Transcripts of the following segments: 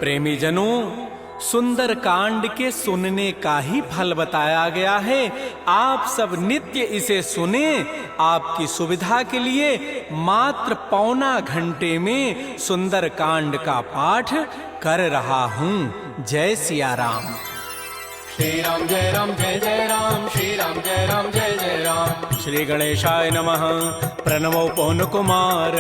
प्रेमी जनों, सुंदर कांड के सुनने का ही फल बताया गया है। आप सब नित्य इसे सुने। आपकी सुविधा के लिए मात्र पौना घंटे में सुंदर कांड का पाठ कर रहा हूँ। जय सिया राम। श्री राम जय राम जय जय राम, श्री राम जय राम जय जय राम। श्री गणेशाय नमः। प्रणवो पवन कुमार,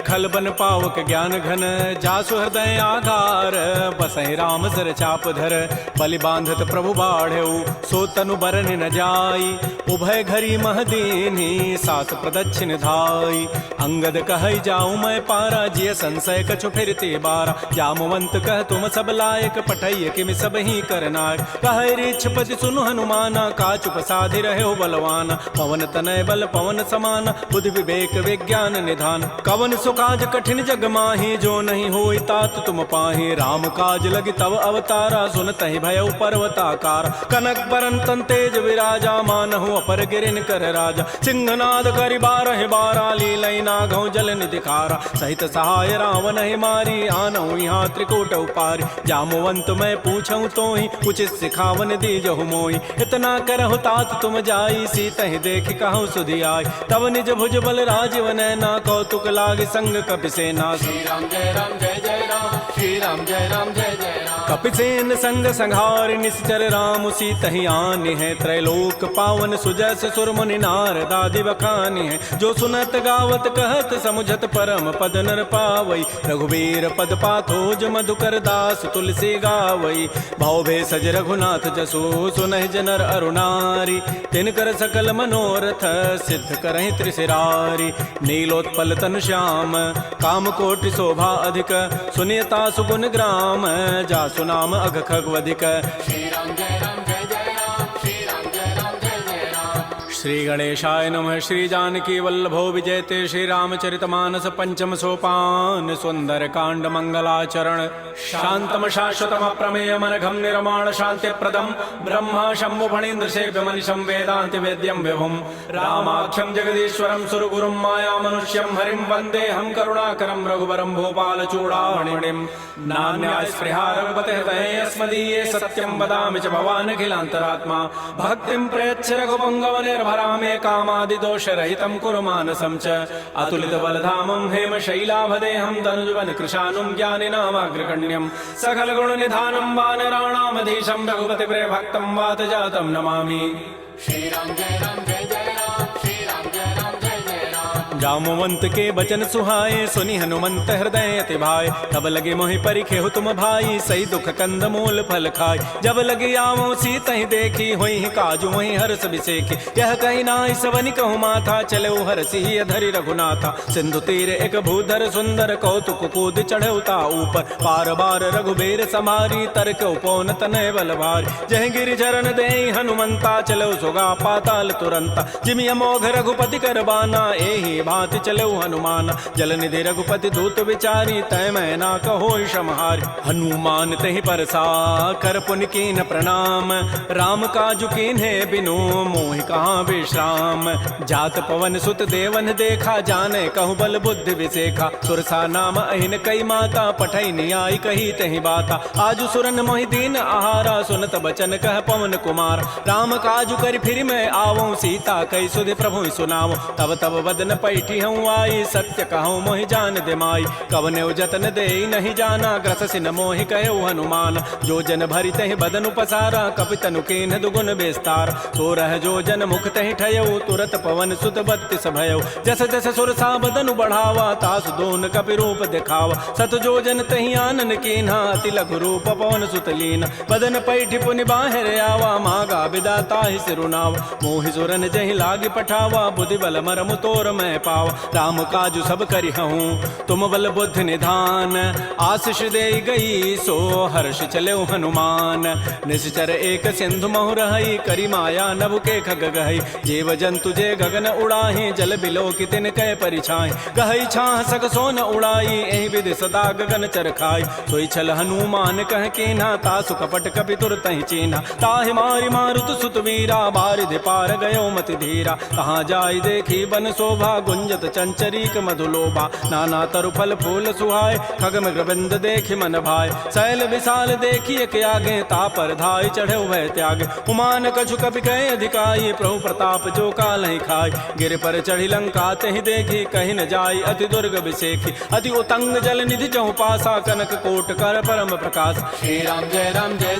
खल बन पावक ज्ञान घन, जासु हृदय आधार, बसहि राम सर चाप धर, बलि बांधत प्रभु बाढ़ऊ, सो तनु बरन न जाई, उभय घरी महदीनी, सात प्रदक्षिण धाई। अंगद कहै जाऊं मैं पारा, जिय संशय कछु फिरते बारा, जामवंत कह तुम सब लायक, पठैय किमि सब ही करनायक। कहै रीछपति सुनु हनुमाना, काचुप साधि रहे बलवाना, पवन तनय बल पवन समाना, बुद्धि विवेक विज्ञान निधान। कवन सुकाज कठिन जग माही, जो नहीं होई तात तुम पाही, राम काज लगी तव अवतारा, सुनतहि भयउ पर्वताकार। कनक बरन तन तेज विराजा, मानहु अपर गिरिन कर राजा, सिंहनाद करि बारहि बारा, लीलई नागहु जल निधि खारा। सहित सहाय रावण ही मारी, आनहु यहाँ त्रिकूट उपारी, जामवंत मैं पूछऊं तोहि, उचित सिखावन दीजहु मोहि। इतना करहु तात तुम जाई, सीतहि देखि कहु सुधि आई, तब निज भुज बल राजीव नैना, कौतुक लागे संग कपिसेना। श्री राम जय राम जय जय राम, श्री राम जय राम जय जय राम। कपिसेन संग संहार, निश्चर राम सीतहि आनि है, त्रैलोक पावन सुजस सुर मुनि नारद आदि बखानि है। जो सुनत गावत कहत समुझत परम पद नर पावई, रघुबीर पद पाथोज मधुकर दास तुलसी गावई। भव भेषज रघुनाथ जसो, सुनहि जनर अरुणारी, तिनकर सकल मनोरथ सिद्ध करहि त्रिशिरारी। नीलोत्पल तन श्याम, काम कोटि शोभा अधिक, सुनियता सुगुण ग्राम, जासु नाम अघ खगवधिक। श्री राम जय राम जय जय राम, श्री राम जय राम जय जय राम। श्री गणेशाय नमः। श्री जानकी वल्लभो विजयते, श्री रामचरितमानस पंचम सोपान, सुंदर कांड मंगलाचरण। शांतम शाश्वतम अप्रमेयम अनघम निर्माण शांति प्रदम, ब्रह्मा शंभु फणीन्द्र सेव्य मनिषं वेदांति वेद्यं विभुम, रामाख्यम जगदीश्वरम सुरगुरुम माया मनुष्यम हरिम वंदे हम करुणाकरम रघुवरम भूपाल चूड़ामणिम। नान्या स्पृहा रघुपते हृदये अस्मदीये, सत्यं वदामि च भवान् अखिलान्तरात्मा। भक्तिं प्रयच्छ रघुपुङ्गव निर्भरामे, कामादि दोष रहितं कुरु मानसं च। अतुलित बलधामं हेम शैलाभदेहं, तनुजवन कृशानुं ज्ञानिनामाग्रगण्यं, सकल गुण निधानं वानराणामधीशं, रघुपति प्रिय भक्तं वात जातं नमामि। श्री राम जय राम जय जय राम, श्री राम जय राम जय जय राम। जामवंत के बचन सुहाए, सुनि हनुमंत हृदय अति भाए, तब लगे मोहि परिखेहु तुम भाई, सही दुख कंद मूल फल खाय। जब लगे आवो सीतहि देखी, होई काजु वहीं हर्ष बिसेखी। यह कही नाई सवनि कहु माथा, चलो हरसि अधरि रघुनाथा। सिंधु तीर एक भूधर सुंदर, कौतुक कूद चढ़ऊ ता ऊपर, पार बार रघुबीर समारी, तरक उपौन तनय बल भारी। जह गिरि चरण देहि हनुमंता, चलो सुगा पाताल तुरंता। जिमि अमोघ रघुपति कर बाना, एहि भांति चलो हनुमान। जल निधि रघुपति दूत विचारी, तय मैं ना कहो क्षमहारी। हनुमान तहि परसा कर पुनि कीन प्रणाम, राम काजु कीन्हे बिनु मोहि कहाँ विश्राम। जात पवन सुत देवन देखा, जाने कहु बल बुद्धि विसेखा। सुरसा नाम अहिन कई माता, पठै नियाई कही तहि बाता। आजु सुरन मोहि दीन आहारा, सुनत बचन कह पवन कुमार। राम काजु कर फिर मैं आवऊं, सीता कई सुधि प्रभु सुनाओ। तब तब बदन पैठी हूँ आई, सत्य कहूँ मोहि जान दे माई। कवने जतन दे नहीं जाना, ग्रस सिन मोहि कहो हनुमान। जो जन भरि तहि बदन पसारा, कपि तनु कीन्ह दुगुन विस्तार। सो रह जो जन मुख तहि ठयऊ, तुरत पवन सुत बत्तिस भयऊ। जस जस सुरसा बदनु बढ़ावा, तासु दोन कपि रूप दिखावा। सत जो जन तहि आनन कीन्हा, अति लघु रूप पवन सुत लीन। बदन पैठि पुनि बाहिर आवा, मागा विदा ताहि सिरुनावा। मोहि सुरन जहि लागी पठावा, बुद्धि बल मरमु तोर मैं पावा। राम काजु सब करिहऊँ, तुम बल बुद्धि निधान। आशीष दे गई सो हर्ष चले हनुमान। निश्चर एक सिंधु महु रही, करी माया नभ के खग गहई। जीव जंतु जे गगन उड़ाही, जल बिलो की तिन कै परिछाई। गहई छाह सक सोन उड़ाई, एहि विधि सदा गगन चर खाई। सोई छल हनुमान कह कीन्हा, तासु कपट कपि तुरतहि चीन्हा। ताहि मारि मारुत सुत वीरा, बारिधि पार गयो मति धीरा। कहाँ जाय देखी बन शोभा, गुंज गुंजत चंचरीक मधुलोभा नाना तरु फल फूल सुहाय खगम ग्रबिंद देखि मन भाय शैल विशाल देखिए के आगे तापर धाय चढ़े भय त्याग उमान कछु कपि कहे अधिकाई प्रभु प्रताप जो काल ही खाय गिर पर चढ़ी लंका तहि देखी कहीं न जाय अति दुर्ग विसेखी अति उतंग जल निधि चहु पासा कनक कोट कर परम प्रकाश श्री राम जय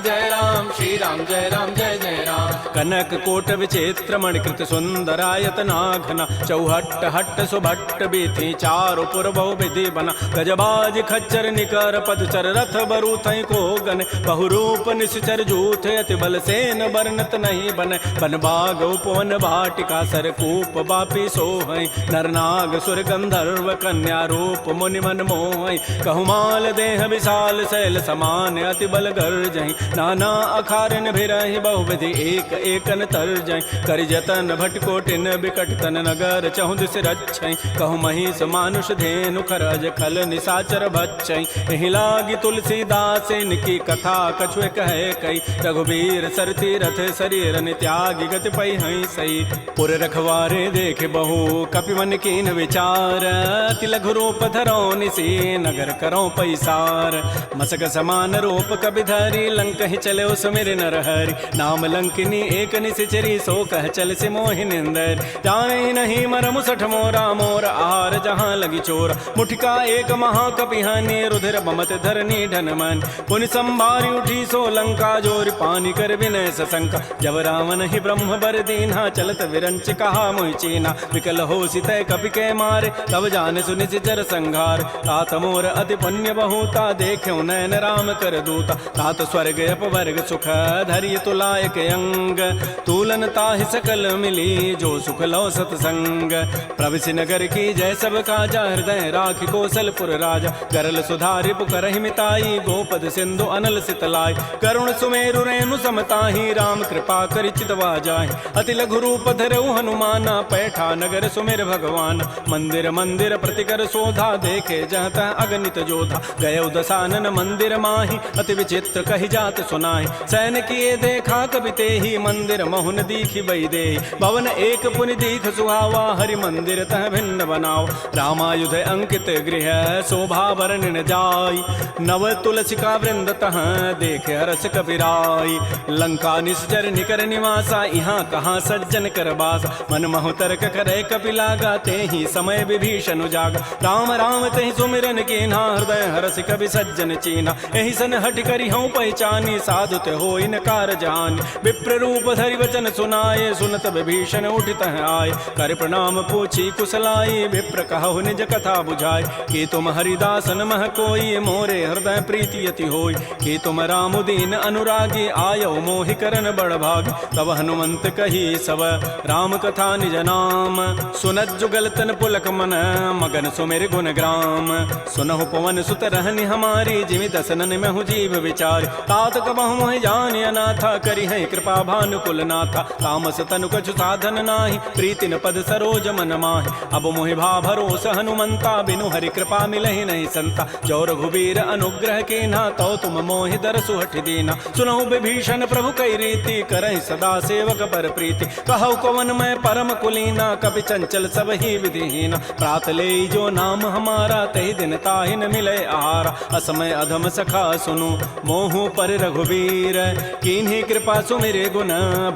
जय राम श्री राम जय जय राम कनक कोट विचित्र मणिकृत सुंदरायतनाघना चौहट्ट हट्ट सुभट्ट बीथी चारु पुर बहु विधि बना गजबाज खच्चर निकर पदचर रथ बरु थई को गन बहुरूप निश्चर जूथ अति बल सेन बरनत नहीं बन बन बाग उपवन भाटिका सरकूप बापी सोहई नरनाग सुर गंधर्व कन्या रूप मुनि मन मोहई कहुमाल देह विशाल शैल समान अति बल गर्जई नाना अखारन भिरहि बहुविधि एक एकन तरजई करि जतन भटकोटिन बिकट तन नगर चहु दिस रक्षई कहु महिष मानुष धेनु खरज खल निसाचर बच्चई एहि लागी तुलसीदास इनकी कथा कछुए कहे कई रघुबीर सरती रथ शरीर त्यागी गति पई हई सई पुर रखवारे देख बहु कपि मन कीन विचार अति लघु रूप धरो निसी नगर करो पैसार मसक समान रूप कपि धरी लंक ही चले सुमिर नर हरि नाम लंकिनी एक निशिचरी सो कह चल से मोहि निंदर जाए नहीं मरम सठ मोरा मोर आहार जहाँ लगी चोर मुठिका एक महाकपिहानी रुधिर बमत धरनी ढन मन पुनि संभारी उठी सो लंका जोर पानी कर विनय सशंका जब रावण ही ब्रह्म बर दीन्हा चलत विरंच कहा मोहि चीना विकल हो सितय कपि के मारे तब जान सुनि जर संघार तात मोर अति पुण्य बहुता देख्यो नयन राम कर दूता तात स्वर्ग अपवर्ग सुख धरिय तुलायक अंग तूलन ताहि सकल मिली जो सुख लो सतसंग प्रविशि नगर की जय सब काजा हृदय राखि कौशलपुर राजा गरल सुधारि पुकरहि मिताई गोपद सिंधु अनल सितलाई करुण सुमेरु रेणु समताहि राम कृपा करि चितवा जाहि अति लघु रूप धरऊ हनुमाना पैठा नगर सुमेर भगवान मंदिर मंदिर प्रतिकर शोधा देखे जहत अगणित जोधा गय दसानन मंदिर माही अति विचित्र कहि जात सुनाहि सैन किए देखा कवि तेहि मंदिर महुन दीखि बई दे भवन एक पुनि दीख सुहावा हरि मंदिर तह भिन्न बनाओ रामायुध अंकित गृह शोभा वर्णन जाय नव तुलसिका वृंद तह देख हरस कपिराई लंका निश्चर निकर निवासा यहाँ कहाँ सज्जन कर बास मन महु तर्क करे कपि लागा ते ही समय विभीषण उजागा राम राम ते सुमिरन कीन्हा हृदय हरस कवि सज्जन चीन्हा एहि सन हट करि हूँ पहचानी साधु ते हो इनकार जानी विप्र रूप धरि वचन सुनाए सुनत विभीषण उठित आए कर प्रणाम पूछी कुशलाई विप्र कहु निज कथा बुझाए कि तुम हरिदासन मह कोई मोरे हृदय प्रीति यति होई कि तुम राम दीन अनुरागी आयो मोहि करन बड़ भाग तब हनुमंत कही सब राम कथा निज नाम सुनत जुगल तन पुलक मन मगन सुमेर गुण ग्राम सुनहु पवन सुत रहनि हमारी जिमि दसनन महु जीव विचार तात कबहु मोहि जान अनाथा करि है कृपा भानुकुल नाथा तामस तनु कछु साधन नाही प्रीति न पद सरोज मन माहि अब मोहि भा भरोस हनुमंता बिनु हरि कृपा मिलहि नहीं संता जो रघुबीर अनुग्रह कीन्हा तो तुम मोहि दरसु हठि दीना सुनहु विभीषण प्रभु कई रीति करहि सदा सेवक पर प्रीति कहु कवन मैं परम कुलीना कपि चंचल सब ही विधिहीना प्रात ले जो नाम हमारा तहि दिन ताहि न मिले आहारा असमय अधम सखा सुनु मोहु पर रघुबीर कीन्ही कृपा सुमिरे गुण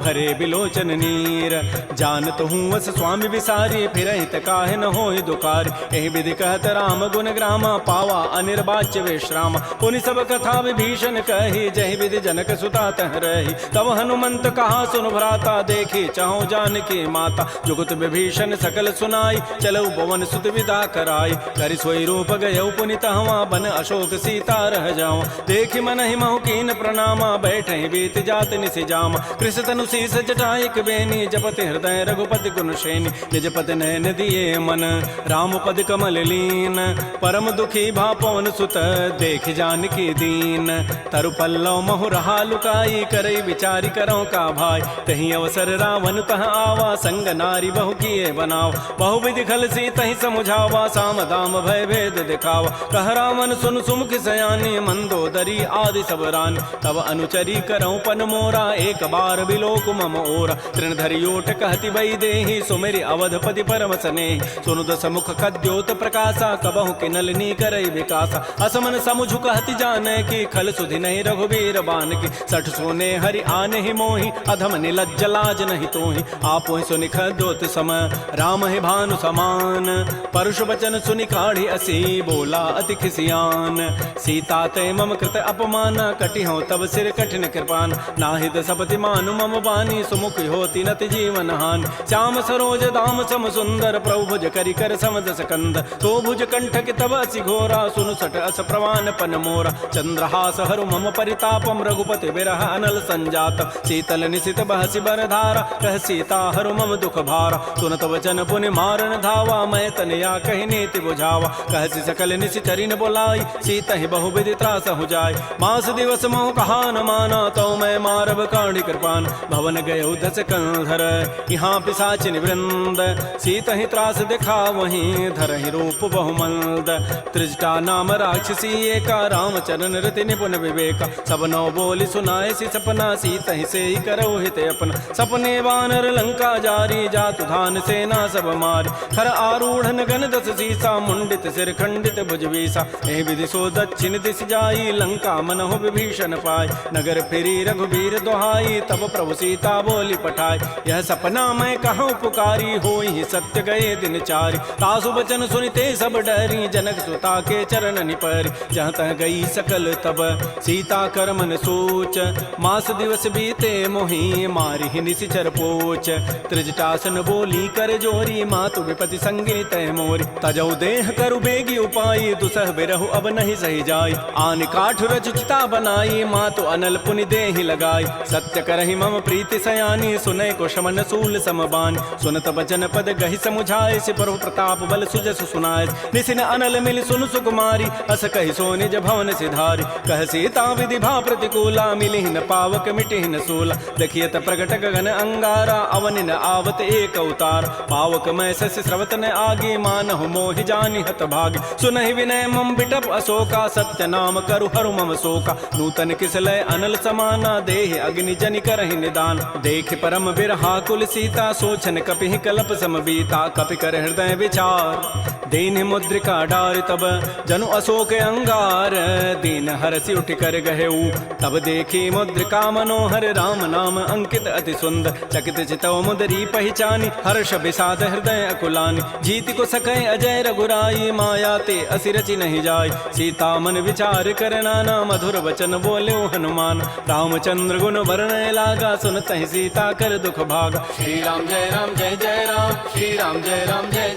भरे बिलोचन नीर जानत हूँ वस स्वामी विसारी फिर हित काहे न होहि दुकार एहि विधि कहत राम गुण ग्रामा पावा अनिर्वाच्य विश्राम पुनि सब कथा विभीषण कही जहि विधि जनक सुता तह रही तब हनुमंत कहा सुन भ्राता देखी चाहो जानकी माता जुगत विभीषण सकल सुनाई चलऊ पवन सुत विदा कराई करि सोई रूप गयऊ पुनि तहवा बन अशोक सीता रह जाओ देखि मन ही महु कीन प्रणामा बैठे बीत जात निसि जामा कृष तनु शीस जटाइक बेनी जपति हृदय रघुपति गुण श्रेणी निजपति नयन दिए मन राम पद कमल लीन परम दुखी भा पवन सुत देख जानकी दीन तरु पल्लव महु रहा लुकाई करई विचारी करो का भाई तही अवसर रावण तह आवा संग नारी बहु किए बनाव बहु विधि खल सी तही समुझावा साम दाम भय भेद दिखावा कह रावण सुन सुमुख सयानी मंदोदरी आदि सब रानी तब अनुचरी करऊं पन मोरा एक बार बिलोक मम ओरा तृण धरियोट कहति बई देहि सुमेरि अवधपति परम बसने सुनु दस मुख कद्योत प्रकाशा कबहु के नलिनी करई विकासा असमन समुझु कहति जाने की खल सुधि नहीं रघुबीर बान की सठ सोने हरि आने ही मोहि अधम निलज्ज लाज नहीं तोहि आपो सुनि खद्योत सम राम है भानु समान परुष वचन सुनि काढ़ी असी बोला अति खिसियान सीता ते मम कृत अपमान कटि हो तब सिर कठिन कृपान नाहित सपति मानु मम बानी सुमुख होती नति जीवन हान श्याम सरोज दाम सम सुंदर प्रभु भुज करि कर समदस कंद तो भुज कंठ के तब असि घोरा सुनु सट अस प्रवान पन मोरा चंद्रहास हरु मम परितापम रघुपति बिरह अनल संजात शीतल निशित बहसि बर धारा कह सीता हरु मम दुख भारा सुनत वचन पुनि मारन धावा मैं तनया कहि नीति बुझावा कहसि सकल निशि चरिन बोलाई सीता ही बहु विधि त्रास हो जाय मास दिवस मोह कहा न माना तो मैं मारब काढ़ी कृपान भवन गए उधस कंधर यहाँ पिशाचिन वृंद सीता ही त्रास दिखा वहीं धर ही रूप बहुमंद त्रिजटा नाम राक्षसी एका रामचरण रति निपुण विवेका सब नौ बोली सुनाए सी सपना सीता ही से ही करो हित अपना सपने वानर लंका जारी जातु धान सेना सब मारी खर आरूढ़ गन दस सीसा मुंडित सिर खंडित भुजवीसा एहि विधि सो दक्षिण दिश जाई लंका मनहु विभीषण पाय नगर फिरी रघुबीर दोहाई तब प्रभु सीता बोली पठाई यह सपना मैं कहूँ पुकारी होई ही सत्य गए दिन चारि तासु बचन सुनिते सब डरी जनक सुता के चरण निपरि जहाँ तह गई सकल तब सीता कर मन सोच मास दिवस बीते मोहि मारी ही निशिचर पोच त्रिजटासन बोली कर जोरी मातु विपति संगे तय मोरी तजौ देह करु बेगी उपाई दुसह बिरहु अब नहीं सही जाय आन काठ रचिता बनाई मातु अनल पुनि देहि लगाई सत्य करहि मम प्रीति सयानी सुनय को शमन सूल समबान सुनत बचन पद गहि समुझाए सि प्रभु प्रताप बल सुजस सुनाय निसिन अनल मिल सुन सुकुमारी अस कहि सो निज भवन सिधारी कह सीता विधि भा प्रतिकूला मिलि न पावक मिटि न सूला देखियत प्रगट गगन अंगारा अवनि न आवत एक अवतार पावक मैं शशि स्रवत न आगे मानहु मोहि जानि हत भागी सुनहि विनय मम बिटप अशोका सत्य नाम करु हरु मम शोका नूतन किसलय अनल समाना देह अग्नि जनि करहि निदान देख परम बिरहा कुल सीता सोचन कपिहि कलप समबीता कपि कर हृदय विचार दीन मुद्रिका डार तब जनु अशोक अंगार दीन हरसि उठ कर गहेऊ तब देखी मुद्रिका मनोहर राम नाम अंकित अति सुंदर चकित चितव मुदरी पहचानी हर्ष विषाद हृदय अकुलानी जीत को सकै अजय रघुराई माया ते असि रचि नहीं जाय सीता मन विचार कर नाना मधुर वचन बोले हनुमान रामचंद्र गुण वर्णय लागा सुनत ही सीता कर दुख भागा श्री राम जय राम श्री राम जय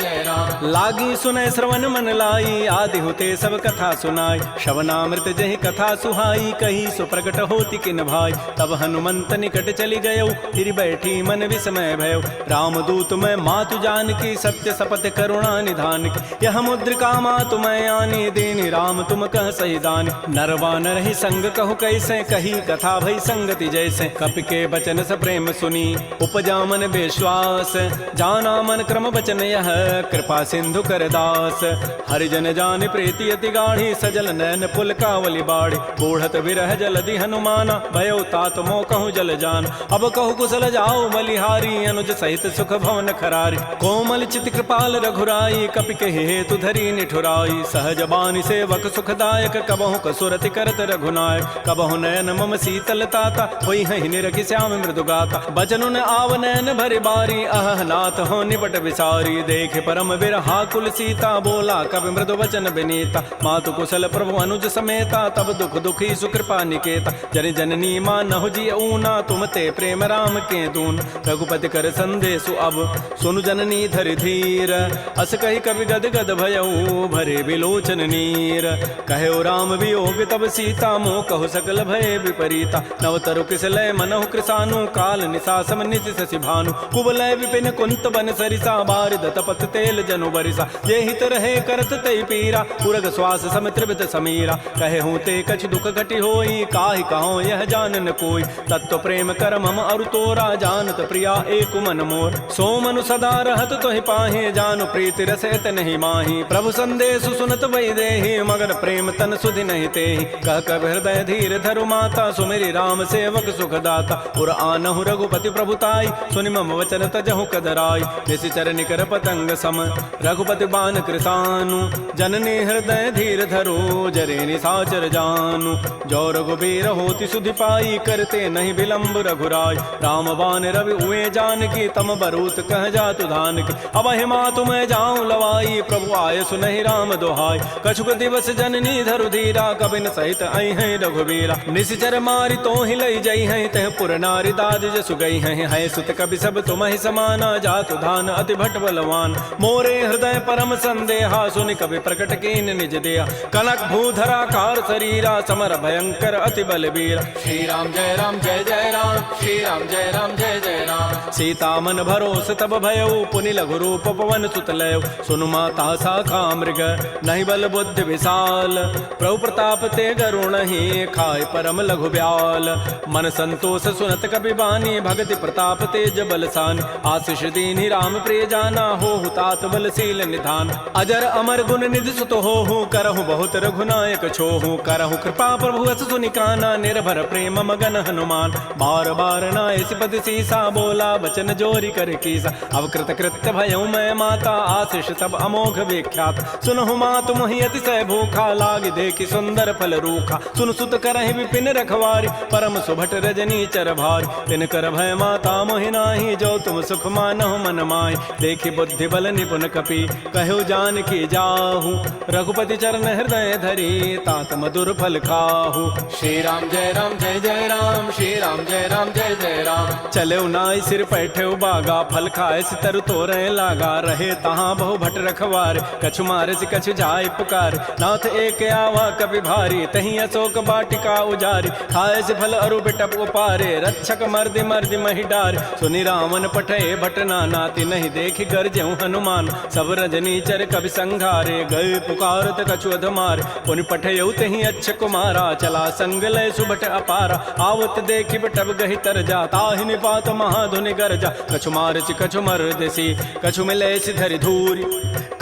जय राम लागी सुनय श्रवण मन लाई आदि होते सब कथा सुनाई श्रवणामृत जहि कथा सुहाई कही सो प्रकट होती किन भाई तब हनुमंत निकट चली गयो फिर बैठी मन विस्मय भयो रामदूत मैं मातु जान की सत्य शपथ करुणा निधान की यह मुद्रिका मातु मैं आनी दीन राम तुम कह सही दान नरवा नर ही संग कहु कैसे कही कथा भई संगति जैसे कपि के बचन स प्रेम सुनी उपजा मन विश्वास जाना मन क्रम बचन यह कृपा सिंधु कर दास हरिजन जान प्रीति अति गाढ़ी सजल नैन पुल कावली बाड़ी बूढ़त विरह जलधि हनुमाना भयो तात मोह कहूँ जल जान अब कहु कुशल जाओ बलिहारी अनुज सहित सुख भवन खरारी कोमल चित कृपाल रघुराई कपि के हेतु धरी निठुराई सहज बानी सेवक सुखदायक कबहु कसुरति करत रघुनायक कबहु नयन मम शीतल ताता होई हहि निरखि श्याम मृदु गाता बचनुन आव नयन भरि बारी अह नाथ हो निपट विसारी देखे परम बिरहा कुल सीता बोला कवि मृदु वचन विनीता मातु कुशल प्रभु अनुज समेता तब दुख दुखी सुकृपा निकेता जन जननी मानहु जी ऊना तुम ते प्रेम राम के दून रघुपति कर संदेशु अब सुनु जननी धरि धीर अस कहि कवि गद गद भयऊ भरे विलोचन नीर कहो राम वियोग तब सीता मोह कहु सकल भय विपरीता नवतरु किसलय मनहु कृसानु काल निशासम निशि शशि भानु कुवलय विपिन कुंत बन सरिसा बारिद तपत तेल जनु बरिसा जे हित रहे करत तई पीरा पुरग श्वास सम त्रिविध समीरा कहे हूँ ते कछ दुख घटी होई काहि कहो यह जानन कोई तत्व प्रेम कर मम अरु तोरा जानत प्रिया एक मन मोर सो मनु सदा रहत तोहि पाहे जानु प्रीति रसत नहीं माही प्रभु संदेश सुनत वही देहि मगर प्रेम तन सुधि नहीं तेहि कह कब हृदय धीर धरु माता सुमेरी राम सेवक सुख दाता पुर आनहु रघुपति प्रभुताई सुनि मम वचन तजहु कदराई जैसी चरण कर पतंग सम रघुपति बान कृतानु जननी हृदय धीर धरो जरे निसाचर जानु जो रघुबीर होति सुधि पाई करते नहीं विलंब रघुराय राम बान रवि उए जान की तम बरूत कह जातु धान की अब हिमा तुम जाऊं लवाई प्रभु आय सुनहि राम दोहाय कछुक दिवस जननी धरु धीरा कबिन सहित आई है रघुबीरा निश्चर मारी तो ही लई जई है तह पुर नारी दाद जसु गई है सुत कवि सब तुम ही समाना जातु धान अति भट बलवान मोरे हृदय परम संदेहा सुनि कवि प्रकट कीन निज देहा कनक भूधरा कार शरीरा समर भयंकर अति बलबीरा श्री राम जय राम श्री राम जय जय राम सीता मन भरोस तब भयउ पुनि लघु रूप पवन सुत लय सुनु माता साखा मृग नहीं बल बुद्धि विशाल प्रभु प्रताप ते गरुण ही खाय परम लघु ब्याल मन संतोष सुनत कपि बानी भगति प्रताप तेज बलसान आशीष दीनि राम प्रिय जाना हो हुतात बलशील निधान अजर अमर गुण निधि सुत हो करहु बहुत रघुनायक छोहु करहु कृपा प्रभु अस सुनिकाना निर्भर प्रेम मगन हनुमान बार बार नाय सिपति सीसा बोला बचन जोरी कर कीसा अब कृत कृत्य भयउ मैं माता आशीष तब अमोघ विख्यात सुनहु मातु मोहि अतिशय भूखा लाग देखि सुंदर फल रूखा सुन सुत करहि विपिन रखवारी परम सुभट रजनी चर भारी तिन कर भय माता मोहि नाही जो तुम सुख मानहु मन माहि देखि बुद्धि बल निपुन कपि कहु जान की जाहु रघुपति चरण हृदय धरी तात मधुर फल खाहु श्री राम जय राम श्री राम जय राम चले नाई सिर पैठे बागा फल खाए सितर तोरे लागा रहे तहाँ बहु भट रखवार कछु मारे से कछु जाय पुकार नाथ एक आवा कभी भारी तही अशोक बाटिका उजारी खाए से फल अरु बिटप उपारे रक्षक मर्दि मर्दि मही डार सुनि रावण पठे भट नाती नहीं देखि गरजेऊ हनुमान सब रजनी चर कभी संघारे गए पुकारत कछु अधमार पुनि पठयऊ तही अच्छ कुमारा चला संग लय सुभट अपारा आवत देखि बटब गहि तर जा ताहि निपात महाधुनि गरजा कछु मारचि कछु मर्दसी कछु मिले धरि धूरी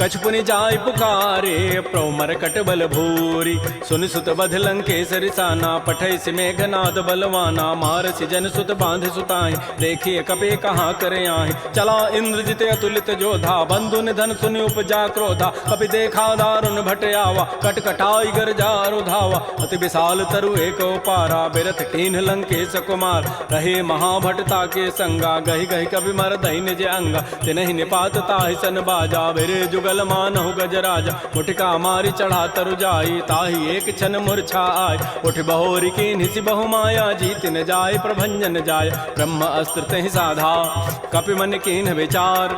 कछु पुनि जाय पुकारे प्रमर कट बल भूरी सुन सुत बध लंकेसरि साना पठै से मेघनाद बलवाना मारसि जन सुत बांध सुताई देखिए कपे कहाँ करे आए चला इंद्रजित अतुलित जोधा बंधु निधन सुनि उपजा क्रोधा कपि देखा दारुण भट आवा कट कटाई गरजा रुधावा अति विशाल तरु एक पारा बिरथ कीन्ह लंकेश कुमार रहे महाभटता के संगा गहि गहि कवि मर दहि निज अंगा तिनहि निपात ताहि सन बाजा बिरे जुगल मानहु गजराजा मुटिका मारी चढ़ा तरु जाई ताहि एक क्षण मूर्छा आय उठ बहोरी की निसि बहु माया जीत न जाय प्रभंजन जाय ब्रह्म अस्त्र तहि साधा कपि मन कीन्ह विचार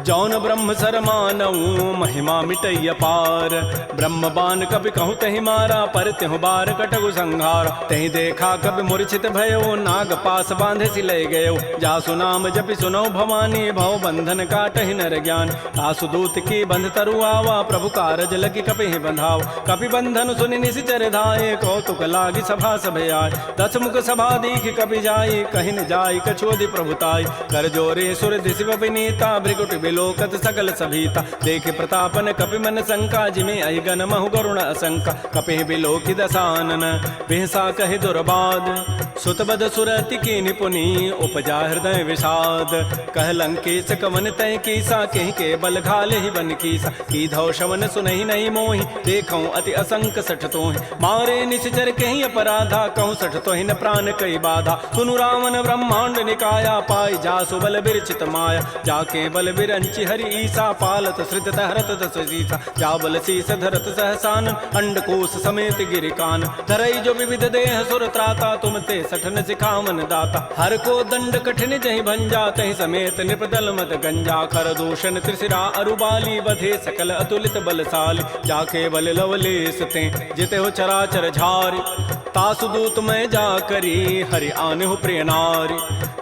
जौन ब्रह्म सर मानऊ महिमा मिटैय पार ब्रह्म बान कपि कहु तहि मारा पर तिहु बार कटगु संहार तहि देखा कपि मूर्छित भयो नाग पास बांधे सि लय गयो जासु नाम जपि सुनो भवानी भव बंधन काटहि नर ज्ञान आसु दूत की बंध तरु आवा प्रभु कारज लगी कपि बंधाव कपि बंधन सुनि निशिचर धाये कौतुक लागी सभा सब आय दस मुख सभा दीख कपि जाई कहि न जाई कछोदि प्रभुताई कर जोरे सुर दिशि विनीता भृगुट बिलोकत सकल सभीता देख प्रतापन कपि मन शंका जिमे अहि गण महु गरुण असंका कपि बिलोकि दसानन बिहसा कहि दुर्बाद सुतबद सुरति की निपुनी उपजा हृदय विषाद कह लंकेश कवन तय कीसा कहि के बल घाले ही बन कीसा की धौ शवन सुनहि नहीं मोहि देखौ अति असंक सठ तोहि मारे निश्चर कहीं अपराधा कहूँ सठ तोहि न प्राण कई बाधा सुनु रावण ब्रह्मांड निकाया पाई जासु बल बिरचित माया जाके बल बिरंचि हरि ईसा पालत श्रित हरत दस सीसा जा बल शीस धरत सहसान अंडकोश समेत गिरिकान धरई जो विविध देह सुर त्राता तुम ते सठन सिखावन दाता हर को दंड कठिन जहि भंजा तहि समेत निपदल मत गंजा खर दूषण त्रिशिरा अरुबाली बधे सकल अतुलित बलशाली जाके बल लवलेस ते जिते हो चराचर झारी तासु दूत मैं जा करी हरि आने हो प्रिय नारी।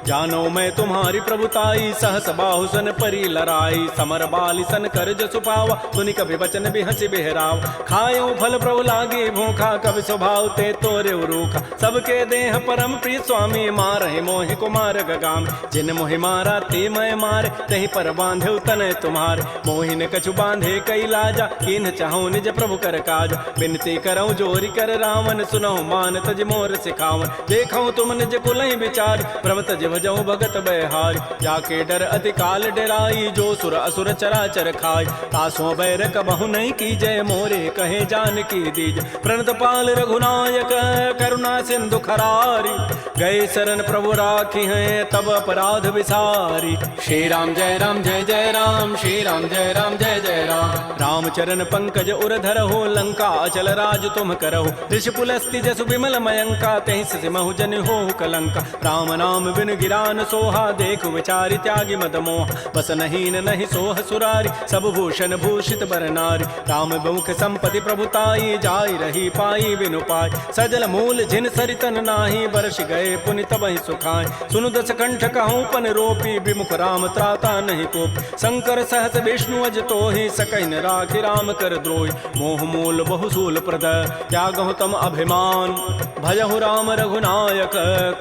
जानो मैं तुम्हारी प्रभुताई सहस बाहु सन परी लराई। समर बाली सन कर जसु पावा सुनि कभी वचन भी हंसी बिहराव। खायो फल प्रभु लागे भूखा कभी स्वभाव ते तोरे रूखा। सबके देह परम प्रिय स्वामी मारहि मोहि कुमार गगाम। जिन मोहि मारा ते मैं मारे तही पर बांधे तनय तुम्हारे। मोहि न कछु बांधे कई लाजा किन चाहूं निज प्रभु कर काज। बिनती करऊं जोरी कर रावण सुनहु मान तज मोर सिखावन। देखऊं तुम निज कुलहि विचार प्रभ तज भजऊं भगत बहारी। जाके डर अति काल डराई जो सुर असुर चराचर खाई। तासों बैर कबहु नहीं की जय मोरे कहे जान की दीज। प्रणत पाल रघुनायक करुणा सिंधु खरारी। गए शरण प्रभु राखी हैं तब अपराध विसारी। श्री राम जय राम जय जय राम। श्री राम जय राम जय जय राम। रामचरण पंकज उर धरहु लंका अचल राज तुम करहु। ऋषि पुलस्ति जसु विमल मयंका तहि सिमहु जन हो कलंका। राम नाम बिन गिरान सोहा देखु विचारि त्यागी मद मोह। बस नहीं नहीं सोह सुरारी सब भूषण भूषित बर नारी। राम मुख संपत्ति प्रभुताई जाई रही पाई बिनु पाई। सजल मूल जिन सरितन नाही बरस गए पुनि तबहि सुखाय। सुनु दस कंठ कहूँ पन रोपी विमुख राम त्राता नहीं कोप। शंकर सहस विष्णु अज तोहि सकहि न राखि राम कर द्रोहि। मोह मूल बहुसूल प्रद त्यागहु तम अभिमान। भजहु राम रघुनायक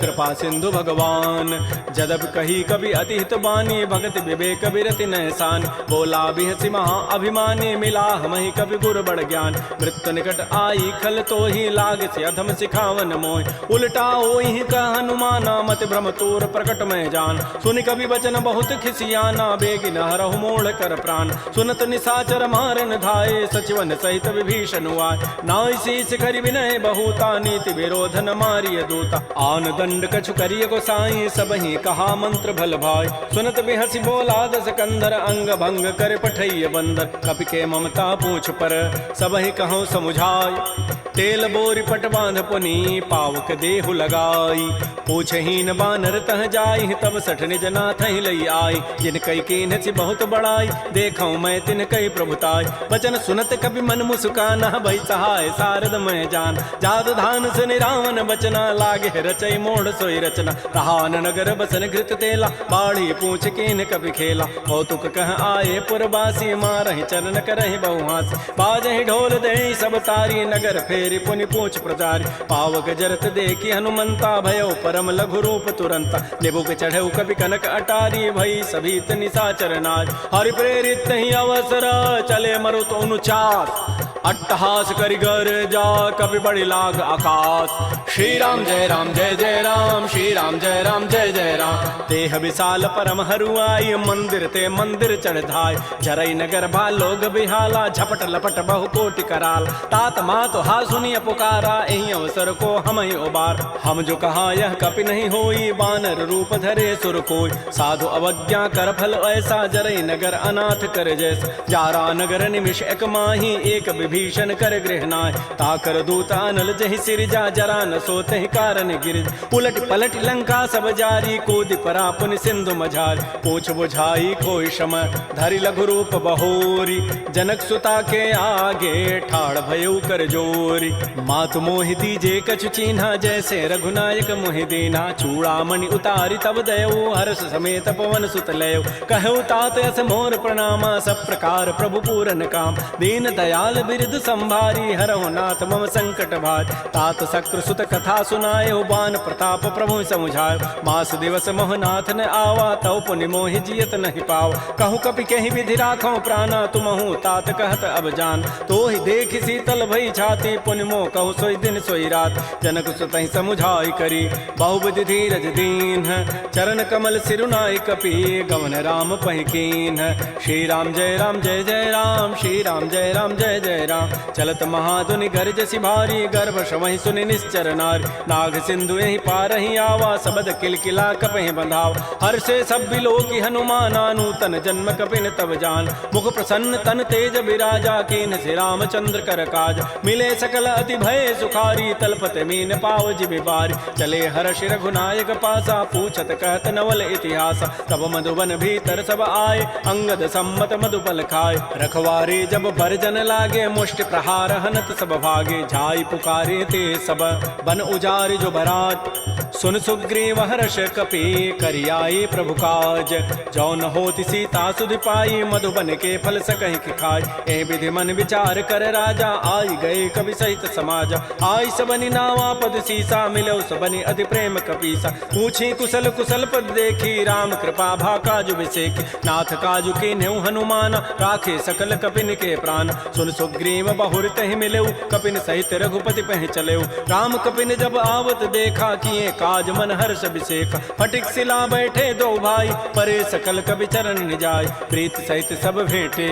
कृपा सिंधु भगवान। जदब कही कभी अतिहित बानी भगत विवेक विरति नहसान। बोला बिहसी महा अभिमानी मिला हमहि कभी गुर बड़ ज्ञान। मृत्यु निकट आई खल तो ही लाग से अधम सिखावन मोय। उल्टा ओहि कह हनुमाना मत भ्रम तोर प्रकट में जान। सुनि कभी वचन बहुत खिसियाना बेगिन हरहु मोड़ कर प्राण। सुनत निशाचर मारन धाये सचिवन सहित विभीषण आय। नाई शीस करि विनय बहुता नीति विरोध न मारिय दूता। आन दंड कछु करिय गोसाई सबहि कहा मंत्र भल भाई। सुनत बिहसी बोला दस कंधर अंग भंग कर पठैय बंदर। कपि के ममता पूछ पर सबहि कहूँ समुझाई। तेल बोरी पट बांध पुनी पावक देहु लगाई। पूछहीन बानर तह जाई तब सठ निज नाथ ही लई आई। जिन कई कीन सी बहुत बड़ाई देखऊं मैं तिन कई प्रभुताई। वचन सुनत कभी मन मुस्काना भई सहाय सारद मैं जान। जाद धान से निरावन बचना लागे रचई मोड़ सोई रचना। रहान नगर बसन घृत तेला बाढ़ी पूछ कीन कभी खेला। कौतुक कह आए पुरबासी मारहि चरण करहि बहुहास। बाजहि ढोल दे सब तारी नगर फेरी पुनि पूछ प्रचारी। पावक जरत देखी हनुमंता भयो परम लघु रूप तुरंता। निबुक चढ़ऊ कभी कनक अटारी भई सभी निशाचर नार। हरि प्रेरित ही अवसर चले मरुत अनुचास। अट्टहास करि गर जा कभी बड़ी लाग आकाश। श्री राम जय राम जय जय राम। श्री राम जय राम जय जय राम। देह विशाल परम हरुआई मंदिर ते मंदिर चढ़ाई। जरई नगर भा लोग बिहाला झपट लपट बहु कोटि कराल। तात मात हा सुनिय पुकारा एहि अवसर को हम ही उबार। हम जो कहा यह कपि नहीं होई बानर रूप धरे सुर कोई। साधु अवज्ञा कर फल ऐसा जरई नगर अनाथ कर जैसा। जारा नगर निमिष एक माही एक विभीषण कर गृहनाय। ताकर दूत अनल जहि सिरजा जरा न सोते ही कारण गिरिज। उलट पलट लंका सब जारी कूद परा पुनि सिंधु मझारी। पूछ बुझाई कोई शम धरि लघु रूप बहोरी। जनक सुता के आगे ठाड़ भयउ कर जोरी। मातु मोहि दीजे कछु चिन्हा जैसे रघुनायक मोहि दीना। चूड़ामणि उतारी तब दयऊ हर्ष समेत पवन सुत लयऊ। कहऊ तात यस मोर प्रणामा सब प्रकार प्रभु पूरन काम। दीन दयाल बिरद संभारी हरहु नाथ मम संकट भारी। तात शक्र सुत कथा सुनायो बान प्रताप प्रभु समुझायो। मास दिवस मोहनाथ न आवा तव पुनि मोहि जियत नहीं पाव। कहूँ कपि कहीं विधि राखो प्राणा तुमहु तात कहत अब जान। तो ही देख शीतल भई छाती पुनि मोह कहु सोई दिन सोई रात। जनक सुत ही समुझाई करी बहुविधि धीरज दीन। चरण कमल सिरुनाई कपि गवन राम पहिकीन। श्री राम जय राम जय जय राम। श्री राम जय राम जय जय राम। चलत महाधुनि गर्जसि भारी गर्भ शमहि सुनि निश्चर नारी। नाग सिंधु यही पार ही आवा सबद किलकिला कपहि बंधाव। हर्षे सब बिलोकी हनुमाना नूतन जन्म कपिन तब जान। मुख प्रसन्न तन तेज विराजा कीन से रामचंद्र कर काज। मिले सकल अति भय सुखारी तलपत मीन पाव जिबि बारी। चले हर्ष रघुनायक पासा पूछत कहत नवल इतिहास। तब मधुबन भीतर सब आए अंगद सम्मत मधुपल खाए। रखवारे जब भरजन लागे मुष्टि प्रहार हनत सब भागे, जाई पुकारे ते सब बन उजारि जो बरात। सुन सुग्रीव हर्ष कपि करियाए प्रभु काज, जौन होति सीता सुधि पाई, मधुबन के फल सकहि कि खाय। ए विधि मन विचार कर राजा, आई गए कवि सहित समाज। आई सबनि नावा पद सीसा, मिलो सबनि अति प्रेम कपीसा। पूछी कुशल कुशल पद देखी, राम कृपा भा काजु विसेखी। नाथ काजु के न्यू हनुमान, राखे सकल कपिन के प्राण। सुन सुग्रीव बहुर तहि मिलेऊ, कपिन सहित रघुपति पह चलेऊ। राम कपिन जब आवत देखा, किए काज मन हर्ष विसेखा। फटिक सिला बैठे दो भाई, परे सकल कवि चरण निजाय। प्रीत सहित सब भेंटे,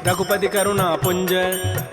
रघुपति करुणा पुंज।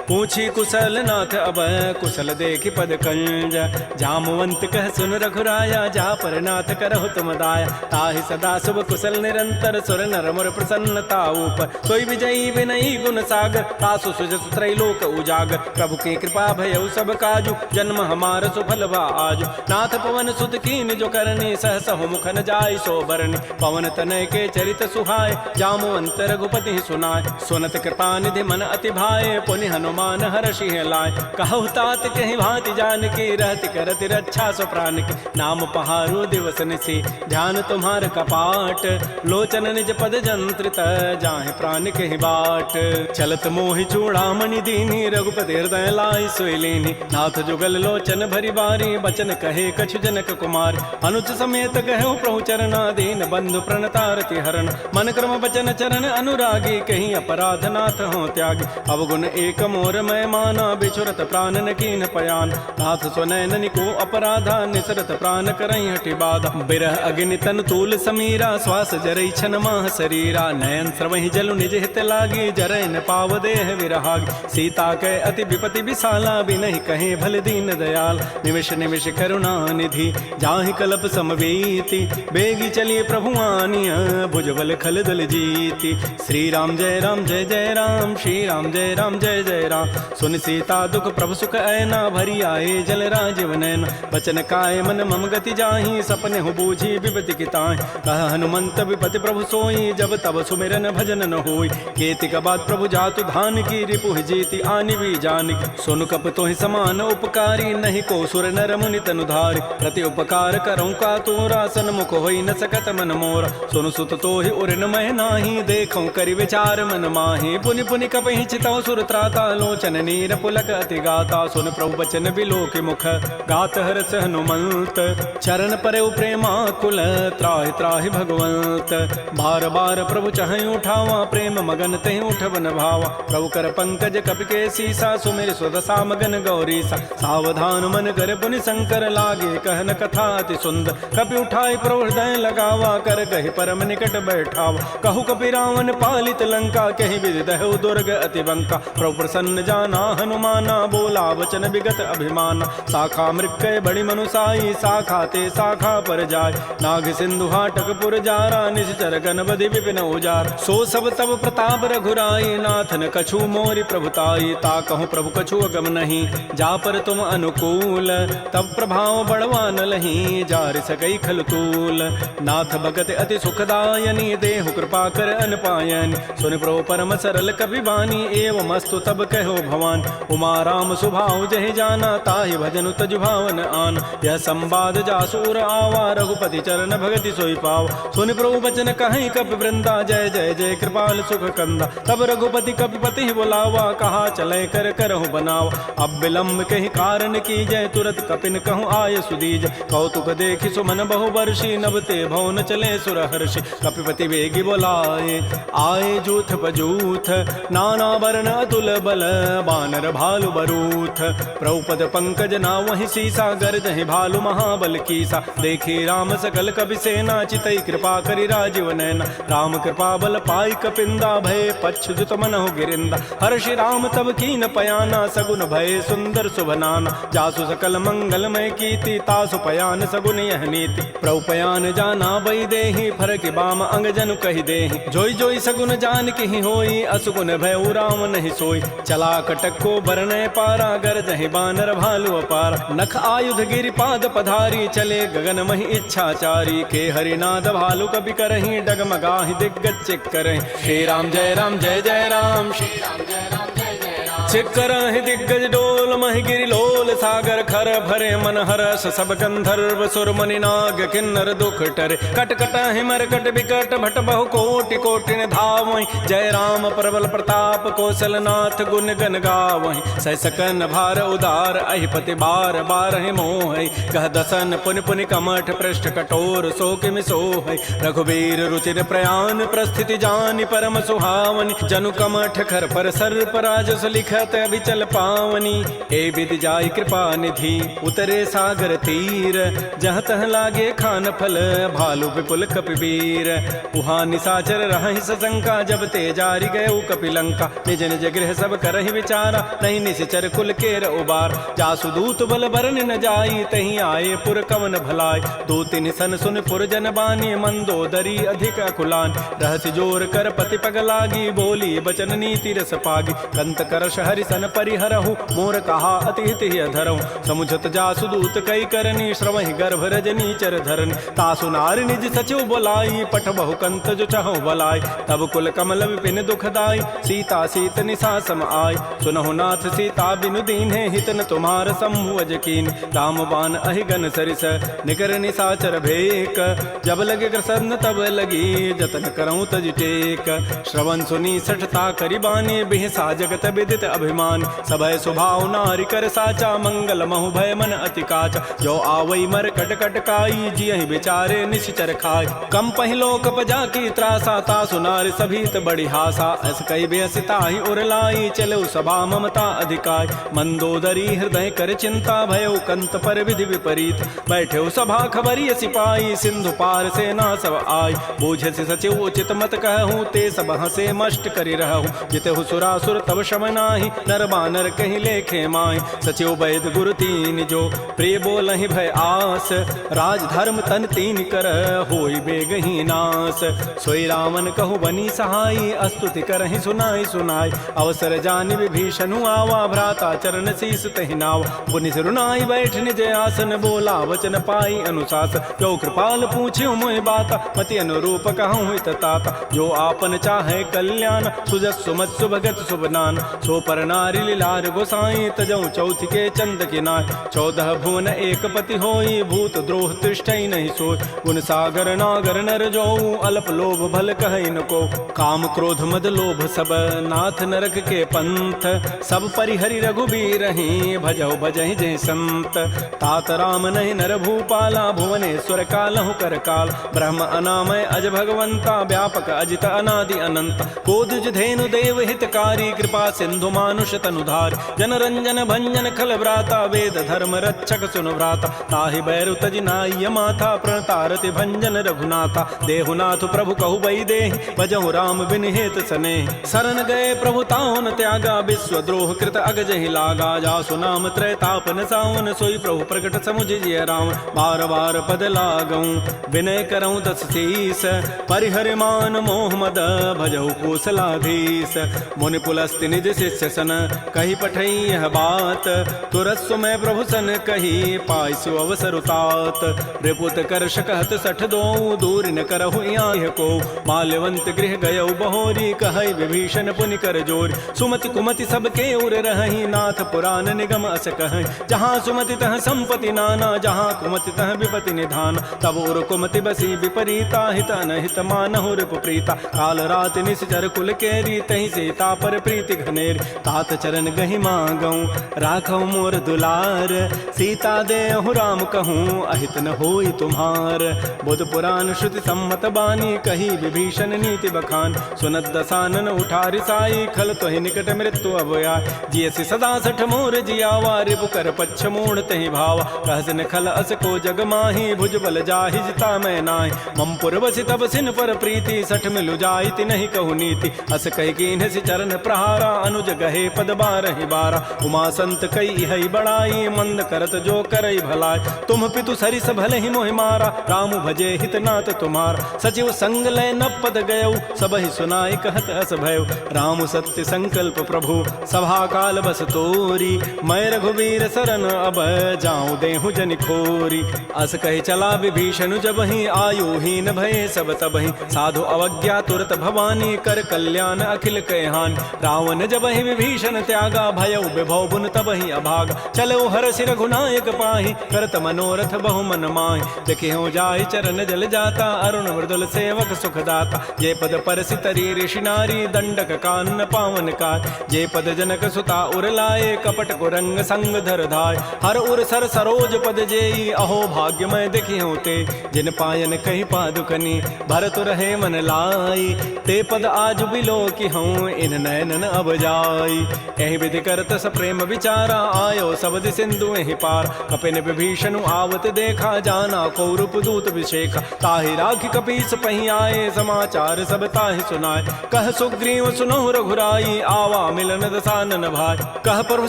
पूछी कुशल नाथ अब, कुशल देखी पद कंज। जामवंत कह सुन रघुराया, जा पर नाथ करहु तुम दाया। ताहि सदा शुभ कुशल निरंतर, सुर नर मुर प्रसन्नता ऊपर। सोई विजयी विनयी गुण सागर, तासु सुजसु त्रैलोक उजागर। प्रभु की कृपा भयउ सब काजु, जन्म हमार सुफल बा आजु। नाथ पवन सुत कीन जो करनी, सहस मुख न जाय सो बरनी। पवन तनय के चरित सुहाय, जामवंत रघुपति सुनाय। सुनत कृपा निधि मन अति भाए, पुनि हनुमान हर्षि लाय। कहु तात कहि भांति जानकी, रहति करति रक्षा सो प्राण की। नाम पहारो दिवस निसी, ध्यान तुम्हार कपाट। लोचन निज पद जंत्रित, जाहि प्राण कहि बाट। चलत मोहि चूड़ामणि दीनी, रघुपति हृदय लाई सोई लीनी। नाथ जुगल लोचन भरी बारी, बचन कहे कछु जनक कुमार। अनुज समेत कहु प्रभु चरना, दीन बंधु प्रणतारति हरण। मन क्रम बचन चरण अनुरागी, कहीं अपराध नाथ हो त्यागी। अवगुण एक मोर मैं माना, बिछुरत प्राण न कीन पयान। नाथ स्वनैन को अपराधा, निसरत प्राण करई हटि बाधा। बिरह अग्नि तन तूल समीरा, श्वास जरई छन माह शरीरा। नयन स्रवहि जलु निज हित लागी, जरै न पाव देह विरहागी। सीता के अति विपति विशाला, बिनहि कहे भल दीन दयाल। निमिष निमिष करुणा निधि, जाहि कलप समवेति। बेगी चलिए प्रभु आनिया, भुजबल खल दल जीति। श्री राम जय राम जय जय राम, श्री राम जय राम जय जय राम। सुन सीता दुख प्रभु सुख ऐना, भरी आए जल राजीव नैना। बचन काय मन मम गति जाहि, सपने हो बूझी विपति की ताहि। कह हनुमंत विपति प्रभु सोई, जब तब सुमिरन भजन न होई। केतिक बाद प्रभु जातु धान की, रिपुहि जीति आनि भी जानकी। सुन कप तोहि समान उपकारी, नहीं को सुर नर मुनि तनुधारी। प्रति उपकार करऊँ का तोरा, सन्मुख होई न सकत मन मोरा। सुन सुत तोहि उरन मह नाही, देखऊँ करि विचार मन माही। पुनि पुनि कपहि चितौ सुर त्राता, लोचन नीर पुलक अति गाता। सुन प्रभु बचन बिलोक मुख, गात हरस हनुमंत। चरण परउ प्रेमा कुल, त्राहि त्राहि भगवंत। बार बार प्रभु चहई उठावा, प्रेम मगन तहि उठवन भावा। प्रभु कर पंकज कपि के सीसा, सुमिर स्वदशा मगन गौरीसा। सावधान मन कर पुनि शंकर, लागे कहन कथा अति सुंदर। कपि उठाई प्रभु हृदय लगावा, कर कहि परम निकट बैठावा। कहु कपि रावण पालित लंका, कहि विधि दहु दुर्ग अति बंका। प्रभु प्रसन्न जाना हनुमाना, बोला वचन विगत अभिमाना। शाखा मृक्कय बड़ी मनुसाई, शाखा ते शाखा पर जाय। नाग सिंधु हाटक पुर जारा, निश्चर गण बधि विपिन उजार। सो सब तब प्रताप रघुराई, नाथ न कछु मोरि प्रभुताई। ता कहूँ प्रभु कछु अगम नहीं, जा पर तुम अनुकूल। तब प्रभाव बड़वा न लही, जार सकई खल तूल। नाथ भगत अति सुखदायनी, देहु कृपा कर अनपायनी। सुन प्रभु परम सरल कपि बानी, एवं अस्तु तब कहो भवान। उमा राम सुभाव जहि जाना, ताहि भजनु तजु भावन आन। यह संवाद जासूर आवा, रघुपति चरण भगति सोई पाव। सुन प्रभु बचन कहीं कपि वृंदा, जय जय जय कृपाल सुख कंदा। तब रघुपति कपिपति बुलावा, कहा चले कर करहु बनावा। अब विलंब कहि कारण की जय, तुरत कपिन कहूँ आय सुदीज। कौतुक देखि सुमन बहु वर्षी, नभते भवन चले सुर हर्षि। कपिपति वेगी बोलाए, आए जूथ बजूथ। नाना वर्ण अतुल बल, बानर भालु बरूथ। प्रभुपद पंकज ना वहि सीसा, गर्जहि भालु महाबल कीसा। देखी राम सकल कपि सेना, चितई कृपा करि राजीव नैना। राम कृपा बल पाई कपिंदा, भय पच्छुत मनहु गिरिंदा। हर्षि राम तब कीन पयाना, सगुन भय सुंदर सुभनाना। जासु सकल मंगलमय कीर्ति, तासु पयान सगुन यह नीति। प्रभु पयान जाना बई देहि, फरकि बाम अंग जनु कहि देहि। जोई जोई सगुन जान की होई, असुगुन भय राम नहीं सोई। चला कटक को बरनय पारा, गरजहि बानर भालु अपारा। नख आयुध गिरि पाद पधारी, चले गगन महि इच्छाचारी। के हरिनाद भालु कपि करहि, डगमगाहि दिग्गज चिक करहि। श्री राम जय जय राम, श्री राम जय जय राम। छिकरहि दिग्गज डोल महि गिरि लोल सागर खर भरे मन हरस सब गंधर्व सुर मुनि नाग किन्नर दुख टरे कट कटहि मरकट विकट भट बहु कोटि कोटिन धावहि जय राम प्रबल प्रताप कौशलनाथ गुण गन गावहि सह सकन भार उदार अहिपति बार बारहि मोहि कह दसन पुनि पुनि कमठ पृष्ठ कठोर सो किमि सोहि रघुबीर रुचिर प्रयान प्रस्थिति जानि परम सुहावनि जनु कमठ खर पर सर्प राजस लिखत अभिचल पावनी ए विधि जाय कृपा निधि उतरे सागर तीर जहाँ तह लागे खान फल भालु विपुल कपिवीर उहाँ निसाचर रहहि सशंका जब ते जारी गए कपिलंका निज निज गृह सब करहि विचारा नहीं निश्चर कुल केर उबार जासु दूत बल बरन न जाई तही आए पुर कवन भलाई दो तिन सन सुन पुर जन बानी मंदोदरी अधिक अकुलान रहस्य जोर कर पति पग लागी बोली बचन नीति रस पागी कंत करश हरि सन परिहरहु मोर कहा अति हित धरहु समुझत जासु दूत कई करनी श्रवहि गर्भ रजनी चर धरन तासु नार निज सचिव बोलाई पठ बहु कंत जो चहु बलाई तब कुल कमल विपिन दुखदाई सीता सीत निसा सम आय सुनहु नाथ सीता बिनु दीन्हे हित न तुम्हार सम्भुज कीन राम बान अहिगन सरिस निकर निसाचर भेक जब लगे कृष्ण तब लगी जतन करऊं तज टेक श्रवण सुनी सठता करिबानी बिहसा जगत विदित अभिमान सभय स्वभाव नारि कर साचा मंगल महु भय मन अति काचा जो आवई मर कट कट काई जियहि बेचारे निश्चर खाय कम पहिलो कपजा की त्रासा तासु नारि सभीत बड़ी हासा अस कई बेसिता ही उरलाई चलो सभा ममता अधिकाय मंदोदरी हृदय कर चिंता भयो कंत पर विधि विपरीत बैठे सभा खबरी सिपाही सिंधु पार सेना सब आय बूझे से सचिव उचित मत कहूँ ते सब हसे मष्ट करि रहूँ जितहु सुरासुर तब शम नाही नर बानर कहीं लेखे माय सचिव वैद गुरु तीन जो प्रिय बोलहि भय आस राज धर्म तन तीन कर होई बेगही नास सोई रावण कहु बनी सहाई अस्तुति करहि सुनाई सुनाई अवसर जानि विभीषणु आवा भ्राता चरण शीस तहि नाव पुनि सिरुनाई बैठ निज आसन बोला वचन पाई अनुशास जो कृपाल पूछ्यो मोहि बाता मति अनुरूप कहूँ हित ताता जो आपन चाहे कल्याण सुजस सुमत सुभगत सुबनान सो पर नारी लीलार गोसाई तजऊ चौथ के चंद किनाय 14 भुवन एक पति होई भूत द्रोह तिष्ठई नहीं सोय गुण सागर नागर नर जो अल्प लोभ भल कहै न को काम क्रोध मद लोभ सब नाथ नरक के पंथ सब परिहरि रघुबीर ही भजौ भजहि जय संत तात राम नहीं नर भूपाला भुवनेश्वर कालहु कर काल ब्रह्म अनामय अज भगवंता व्यापक अजित अनादि अनंत कोदज धेनु देव हितकारी कृपा सिंधु मानुष तनुधार जन रंजन भंजन खल व्राता वेद धर्म रक्षक सुनु व्राता ताहि बैरु तजि नाय माथा प्रणतारति भंजन रघुनाथा देहुनाथ प्रभु कहु बई देहि भजहु राम बिन हेत सने शरण गए प्रभु ताहुन त्यागा विश्व द्रोह कृत अगजहि लागा जासु नाम त्रैतापन सावन सोई प्रभु प्रकट समुझिय राम बार बार पद लागऊं विनय करऊं दस शीस परिहरि मान मोह मद भजहु कौशलाधीश मुनि पुलस्ति निज शिष्य सन कही पठई यह बात तुरत सुमय प्रभु सन कही पाइसु अवसर उतात रिपुत करश कहत सठ दो दूर न करहु यहाँ को माल्यवंत गृह गयौ बहोरी कहई विभीषण पुनि कर जोर सुमति कुमति सबके उर रहहि नाथ पुराण निगम अस कहै जहाँ सुमति तह संपति नाना जहाँ कुमति तह विपति निधान तब उर कुमति बसी विपरीता हित अनहित मानहु रिपु प्रीता काल रात निश्चर कुल केरी तहि सीता पर प्रीति घनेर तात चरण गहि मांगऊं राखौ मोर दुलार सीता देहु राम कहूँ अहित न होई तुम्हार बुध पुराण श्रुति सम्मत बानी कही विभीषण नीति बखान सुनत दसानन उठारि साई खल तोहि निकट मृत्यु अभया जियसि सदा सठ मोर जियावा रिपु कर पच्छ मूढ़ तहि भावा कहसन खल अस को जग माही भुज बल जाहि जिता मैं नाहि मम पुर बसि तब सिन पर प्रीति सठ मिलु जाइति नहीं कहु नीति अस कहि कीन्ह सि चरण प्रहारा अनुज गहे पद बारहि बारा उमा संत कई इह बढ़ई बड़ाई मंद करत जो करई भलाई। तुम पितु सरिस भले ही मोहि मारा राम भजे हित नाथ तुम्हारा। सचिव संग लय न पद गयऊ सब ही सुनाई कहत अस भयऊ। राम सत्य संकल्प प्रभु सभा काल बस तोरी। मैं रघुवीर सरन अब जाऊं देहु जनि खोरी। अस कहि चला विभीषण जब ही आयुहीन भये सब तबहि। साधु अवज्ञा तुरत भवानी कर कल्याण अखिल कहान। रावण जब ही विभीषण त्यागा भयउ विभव बुन तबहि अभागा। चलो हरषि रघुनायक पाहि करत मनोरथ बहु मन माहि। देखियो जाहि चरण जल जाता अरुण मृदुल सेवक सुखदाता। जे पद परसि तरी ऋषि नारी दंडक कानन पावन काय। जे पद जनक सुता उर लाए कपट कुरंग संग धर धाय। हर उर सर सरोज पद जेई अहो भाग्यमय देखियो ते। जिन पायन कही पादुकनी भरत रहे मन लाई। ते पद आज बिलो कि हूँ इन नयनन अब जाई। एहि विधि करत स प्रेम विचारा आयो सबद सिंधु एहि पार। कपिन विभीषण आवत देखा जाना कौरप दूत विशेखा। ताहि राखि कपीस पही आए समाचार सब ताहि सुनाए। कह सुग्रीव सुनहु रघुराई आवा मिलन दसानन भाई। कह प्रभु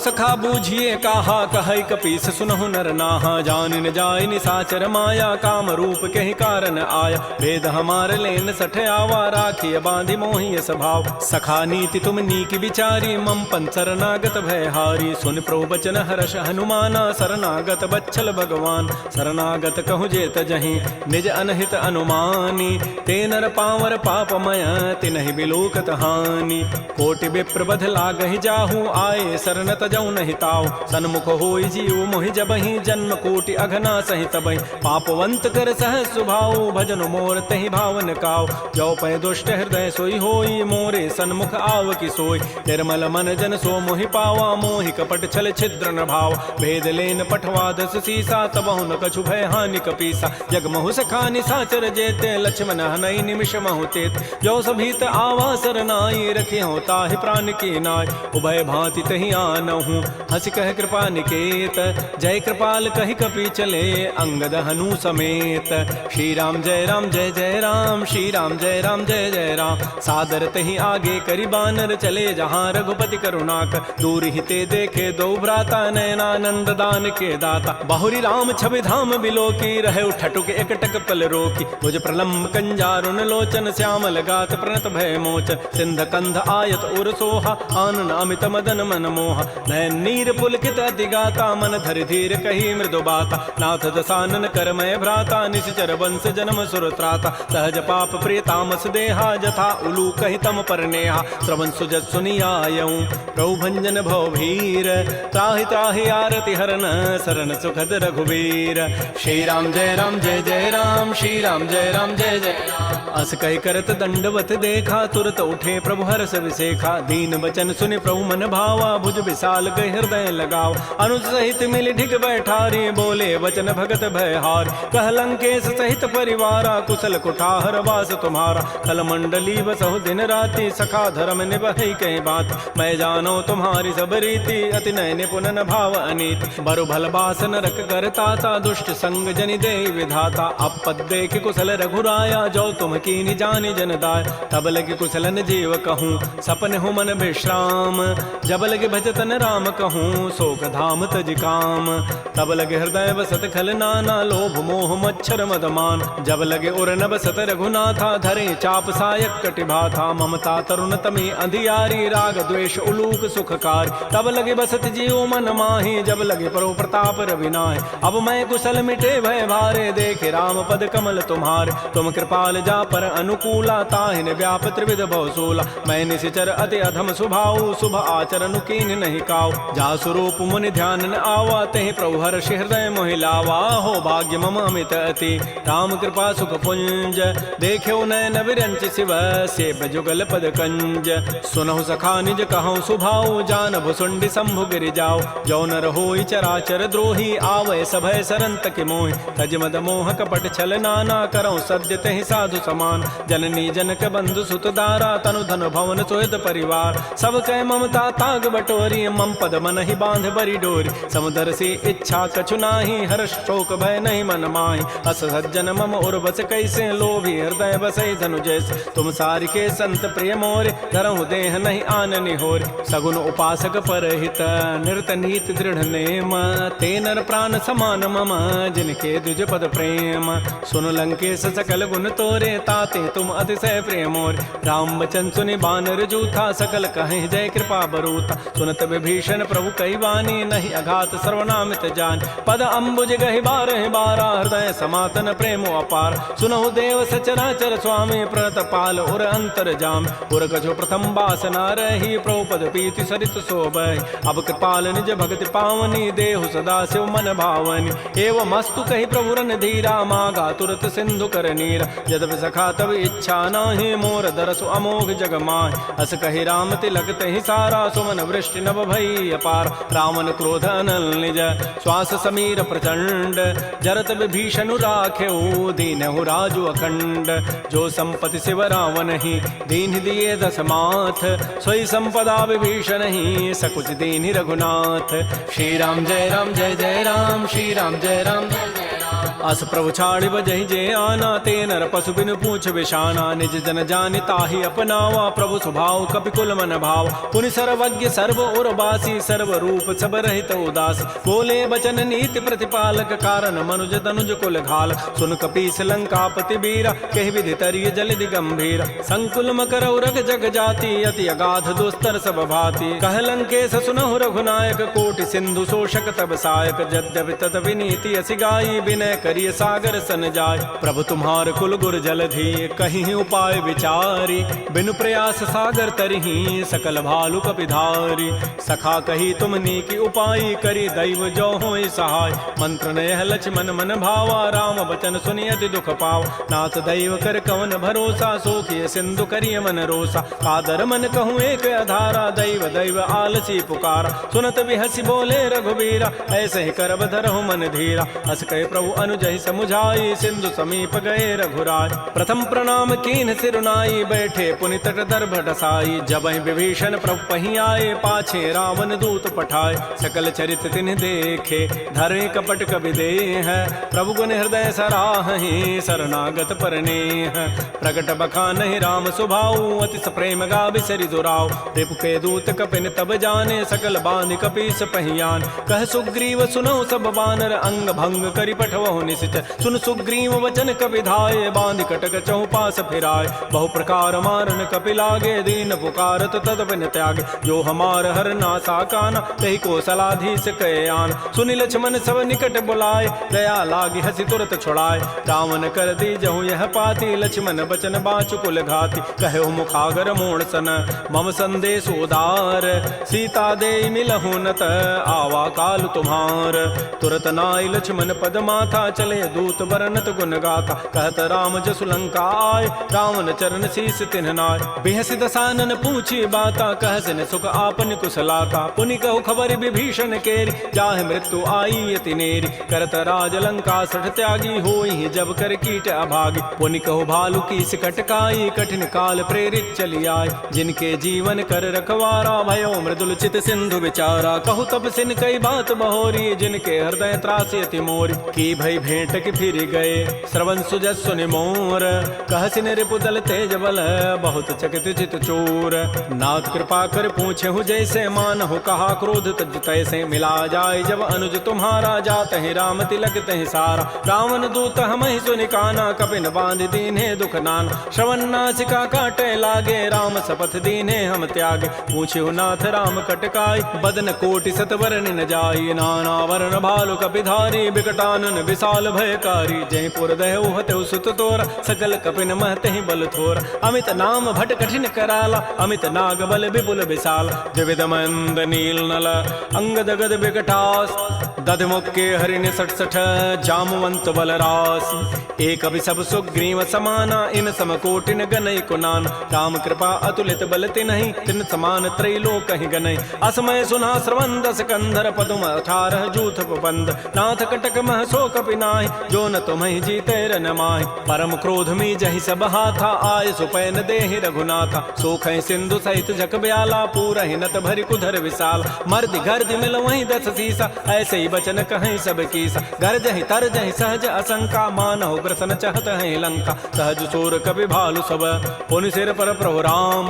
सखा बूझिए काहा कहै कपीस सुनहु नर नाहा। जान न जाय निसाचर माया काम रूप कहि कारण आया। भेद हमार लेन सठ आवा राखिय बांधि मोहि स्वभाव। सखा नीति तुम नीक विचारी मम पन शरणागत भय हारी। सुन प्रभु बचन हर्ष हनुमाना शरणागत बच्छल भगवान। शरणागत कहु जेत जहीं निज अनहित अनुमानी। ते नर पावर पापमय तिनहि बिलोकत हानि। कोटि विप्र बध लागहि जाहू आए शरण तजौ नहि ताऊ। सन्मुख होई जीव मोहि जबहि जन्म कोटि अघना सहि तबहि। पापवंत कर सह सुभाऊ भजन मोर तहि भावन काऊ। जो पै दुष्ट हृदय सोई होई मोरे सन्मुख आव कि सोई। निर्मल मन जन सो मोहि पावा मोहि कपट छल छिद्र न भाव। भेद लेन पठवा दस सीसा तबहु न कछु भय हानि कपीसा। जग महु सखा निसाचर जेते लक्ष्मण हनई निमिष महु तेत। जो सभीत आवा सरनाई रखियो ताहि प्राण की नाय। उभय भांति तहि आनहु हसि कह कृपा निकेत। जय कृपाल कहि कपि चले अंगद हनु समेत। श्री राम जय राम श्री राम जय जय राम। सादर तहि आगे करि बानर चले जहाँ रघुपति करुणाक। दूर हिते देखे दो भ्राता नयनानंद दान के दाता। बहुरी राम छवि धाम बिलो की रहे ठटुक एकटक पल रोकी। भुज प्रलम्ब कंजारुन लोचन श्यामल गात प्रणत भय मोचन। सिंध कंध आयत उर सोहा आनन अमित मदन मन मोहा। नयन नीर पुलकित अति गाता मन धरि धीर कही मृदु बाता। नाथ दसानन करमय भ्राता निश्चर वंश जन्म सुर त्राता। सहज पाप प्रिय तामस देहा जथा उलू कहि तम पर नेहा। श्रवण सुजत सुनियायऊं प्रभु भंजन भव भीर। त्राहि त्राहि आरति हरन शरण सुखद रघुवीर। श्री राम जय राम श्री राम जय जय राम। अस कहि करत दंडवत देखा तुरत उठे प्रभु हर्ष विसेखा। दीन बचन सुनि प्रभु मन भावा भुज विशाल गहि हृदय लगाव। अनुज सहित मिल ढिग बैठारी बोले वचन भगत भय हार। कह लंकेश सहित परिवारा कुशल कुठार वास तुम्हारा। कल मंडली बसहु दिन राति सखा धर्म निभहि कहीं बात। मैं जानो तुम्हारी सब रीति अति नय निपुण न भाव अनीति। बरु भल बास नरक करताता दुष्ट संग जनि दे विधाता। अपद देख कुशल रघुराया जो तुम कीनि जानि जन दाय। तब लगे कुशलन जीव कहूँ सपन हो मन विश्राम। जब लगे भजतन राम कहूँ शोक धाम तज काम। तब लगे हृदय बसत खल नाना लोभ मोह मच्छर मदमान। जब लगे उर न बसत रघुनाथा धरे चाप सायक कटिभा था। ममता तरुण तमी अंधियारी राग द्वेष उलूक सुखकार। तब लगे बसत जीव मन माही जब लगे परो प्रताप रविनाय। अब मैं कुशल मिटे भय भारे देखे राम पद कमल तुम्हारे। तुम कृपाल जा पर अनुकूला ताहिन व्याप त्रिविध भवसूला। मैं निशिचर अति अधम स्वभाव शुभ आचरण कीन नहीं काव। जा स्वरूप मुनि ध्यान न आवा तहि प्रभु हर्षि हृदय मोहि लावा। हो भाग्य मम अमित अति राम कृपा सुख पुंज। देख्यो नयन विरंच शिव सेव जुगल पद कंज। सुनहु सखा निज कहूँ सुभाऊ जान भुसुंडि शंभु गिरि जाओ। जो नर होई चराचर द्रोही आवै सभय सरंत के मोहि। तज मद मोह कपट छल नाना करऊँ सद्य तहि साधु सम समान। जननी जनक बंधु सुत दारा तनु धन भवन सोयद परिवार। सब कह ममता ताग बटोरी मम पद मन ही बांध बरी डोरी। समुदर से इच्छा कछु नाही हर्ष शोक भय नहीं मन माही। अस सज्जन मम उर बस कैसे लोभी हृदय बसई धनु जैसे। तुम सारि के संत प्रिय मोरे धरहु देह नहीं आन निहोर। सगुन उपासक परहित निरत नीति दृढ़ नेम। ते नर प्राण समान मम जिनके द्विज पद प्रेम। सुन लंकेश सकल गुण तोरे ताते तुम अतिशय प्रेम मोर। राम वचन सुनि बानर जूथा सकल कहें जय कृपा बरूथा। सुनत विभीषण प्रभु कई वाणी नहीं अघात सर्वनामित जान। पद अम्बुज गहि बारह बारा हृदय समातन प्रेम अपार। सुनहु देव सचराचर स्वामी प्रत पाल उर अंतर जाम। उर कछो प्रथम बासना रही प्रभु पद पीति सरित शोभहि। अब कृपाल निज भगति पावनी देहु सदा शिव मन भावनी। एवं मस्तु कही प्रभु रन धीरा मागा तुरत सिंधु कर नीरा। यद्यपि सखा तब इच्छा नाही मोर दरसु अमोघ जग माहि। अस कही राम तिलक तहि सारा सुमन वृष्टि नभ भई अपार। रावण क्रोध अनल निज श्वास समीर प्रचंड। जरत विभीषण राखेऊ दीनहु राजु अखंड। जो संपत्ति शिव रावण ही दीन दिए दस माथ। सोई संपदा विभीषण ही सकुच दीन रघुनाथ। श्री राम जय राम श्री राम जय राम अस प्रभु छाड़ बजहि जे आना। ते नर पशु बिनु पूछ विशाना। निज जन जानि ताहि अपनावा प्रभु स्वभाव कपिकुल मन भाव। पुनि सर्वज्ञ सर्व उर्वासी सर्व रूप सब रहित उदास। बोले बचन नीति प्रतिपालक कारण मनुज तनुज कुल घाल। सुन कपीस लंकापति बीरा कहि विधि तरिय जलधि गंभीर। संकुल मकर उरग जग जाति अति अगाध दुस्तर सब भाति। कह लंकेश सुनहु रघुनायक कोटि सिंधु शोषक तब सायक। यद्यपि तत विनीति असि गाई विनय करिय सागर सन जाय। प्रभु तुम्हार कुल गुर जलधि कहीं उपाय विचारी। बिनु प्रयास सागर तरही सकल भालु कपिधारी। सखा कही तुम नीकी उपाय करी दैव जो होई सहाय। मंत्र नयह लक्ष्मण मन भावा राम बचन सुनियति दुख पाव। नाथ दैव कर कवन भरोसा सोखिय सिंधु करिय मन रोसा। कादर मन कहूँ एक अधारा दैव दैव आलसी पुकारा। सुनत बिहसी बोले रघुबीरा ऐसे ही करब धरहु मन धीरा। अस कहे प्रभु अनुजहि समुझाई सिंधु समीप गए रघुराय। प्रथम प्रणाम कीन सिरुनाई बैठे पुनि तट दर्भ डसाई। जबहि विभीषण प्रभु पही आए पाछे रावण दूत पठाए। सकल चरित तिन्ह देखे धरे कपट कवि देह। प्रभु गुण हृदय सराहि शरणागत परनेह। प्रगट बखानहि राम सुभाऊ अतिस प्रेम गावि सरि दुराऊ। रिपु के दूत कपिन तब जाने सकल बांधि कपीस पहियान। कह सुग्रीव सुनौ सब बानर अंग भंग करि पठवहु निश्चय। सुन सुग्रीव वचन कपि धाये बांधि कटक चहु पास फिराय। बहु प्रकार मारन कपि लागे दीन पुकारत तद बिन त्यागे। जो हमार हर नासा काना तहि को सलाधीस कहे आन। सुनि लक्ष्मण सब निकट बुलाए दया लागी हसी तुरत छुड़ाए। रावण कर दी जहु यह पाती लक्ष्मण बचन बाचु कुल घाती। कहो मुखागर मोण सन मम संदेश उदार। सीता दे मिलहु नत आवा काल तुम्हार। तुरत नाई लक्ष्मण पद माथा चले दूत बरनत गुण गाथा। कहत राम जसु लंका आय रावण चरण शीस तिन्ह नाय। बिहसि दसानन पूछी बाता कहसिन सुख आपन कुशलाता। पुनि कहु खबर विभीषण केरी जाहि मृत्यु आई अति नेरी। करत राज लंका सठ त्यागी होई जब कर कीट अभागी। पुनि कहु भालु की कटकाई कठिन काल प्रेरित चली आय। जिनके जीवन कर रखवारा भयो मृदुल चित सिंधु विचारा। कहु तब सिन कई बात बहोरी जिनके हृदय त्रासी अति मोरी। की भई भेंट की फिर गए श्रवण सुजस सुनि मोर। कहसिन रिपुदल तेज बल बहुत चकित चित चोर। नाथ कृपा कर पूछे हूँ जैसे मान हो कहा क्रोध तज तैसे। मिला जाए जब अनुज तुम्हारा जात है राम तिलक तहि सारा। रावण दूत हम ही सुनि काना कपिन बांध दीन्हे दुख नाना। श्रवण नासिका काटे लागे राम शपथ दीन्हे हम त्यागे। पूछे नाथ राम कटकाई बदन कोटि सतवरण न जाई। नाना वर्ण भालु कपिधारी विकटानन विशाल भयकारी। जयपुर दहु हतु सुत तोरा सकल कपिन महते बल थोरा। अमित नाम भट कठिन कराला अमित नाग बल विपुल विशाल। द्विविध मंद नील नल अंगद गद विकटास दधमुख के हरिण 66 जामवंत बलरास। एक अभि सब सुग्रीव समाना इन समकोटिन गनई कुनान। राम कृपा अतुलित बल तिन्हि तिन समान त्रैलोक ही गनई। असमय सुना श्रवण दस कंधर पदुम 18 जूथ बंद। नाथ कटक मह सो कपि नाहि जो न तुम्हि जीते रन माहि। परम क्रोध मी जहि सब हाथा आय सुपैन देहि रघुनाथा। सोखहि सिंधु सहित जग ब्याला पूरहि नत भरि कुधर विशाल। मर्दि गर्दि मिल वहीं 10 सीसा ऐसे ही बचन कहीं सब कीसा। गरजहि तरजहि सहज असंका मानहु ग्रसन चहत हैं लंका। सहज सोर कपि भालु सब पुनि सिर पर प्रभु राम।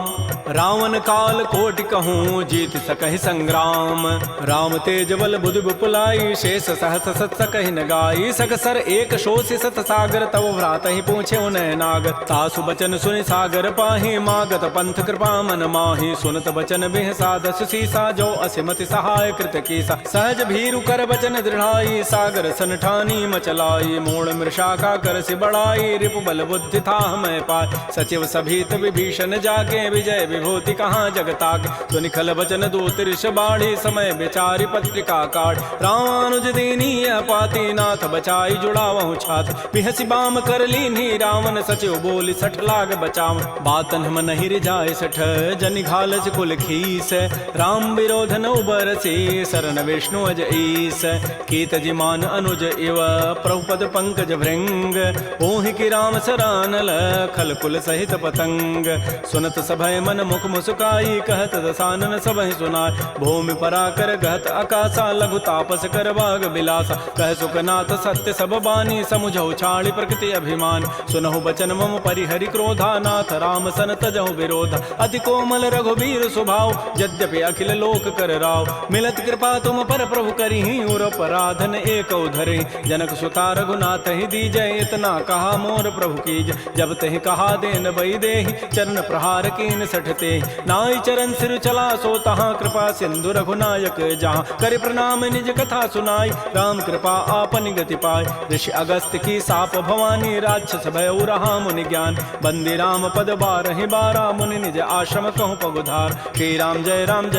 रावण काल कोटि कहूँ जीत सकहि संग्राम। राम तेज बल बुद्धि विपुलाई शेष सहस सत सकहि न गाई। सकसर एक शोषि सत सागर तव भ्रात ही पूछे उन्हें नागर। तासु बचन सुनि सागर पाहि मागत पंथ कृपा मन माहि। सुनत बचन बिह साधस सीसा जो असिमति सहाय कृत कीसा। सहज भीरु कर बचन दृढ़ाई सागर सन ठानी मचलाई। मूढ़ मृषा का कर सि बढ़ाई रिपु बल बुद्धि था मैं पाय। सचिव सभीत विभीषण जाके विजय विभूति कहाँ जगताके। सुनिखल बचन दूत ऋष बाढ़ी समय विचारि पत्रिका काढ़। रामानुज दीनीय पाति नाथ बचाई जुड़ावहु छात। बिहसि बाम कर लीन्ही रावण सचिव बोली 60 लाग बचाव। बातन हम नहीं रिजाए 60 जनि घालस कुल खीस। राम विरोध न उबरसी शरण विष्णु अज ईस। कीत जिमान अनुज इव प्रभुपद पंकज भृंग। ओहि की राम सरानल खल कुल सहित पतंग। सुनत सभय मन मुख मुस्काई कहत दसानन सबहि सुनाय। भूमि पराकर गहत आकाशा लघु तापस कर बाग बिलासा। कह सुखनाथ सत्य सब बानी समुझौ छाड़ी प्रकृति अभिमान। सुनहु बचन मम परिहरि क्रोधा नाथ राम सन तजहु विरोधा। अति कोमल रघुबीर स्वभाव यद्यपि अखिल लोक कर राव। मिलत कृपा तुम पर प्रभु करिहि उर पराधन एक धरे। जनक सुता रघुनाथ ही दीजय इतना कहा मोर प्रभु कीज। जब तहि कहा देन बई देहि चरण प्रहार कीन 60 ते। नाई चरण सिर चला सो तहाँ कृपा सिंधु रघुनायक जहाँ। कर प्रणाम निज कथा सुनाई राम कृपा आपन गति पाय। ऋषि अगस्त की साप भवानी राक्षस भय रहा मुनि ज्ञान। बंदी राम पद 12 मुनि निज आश्रम कहूँ पगुधार। श्री राम जय राम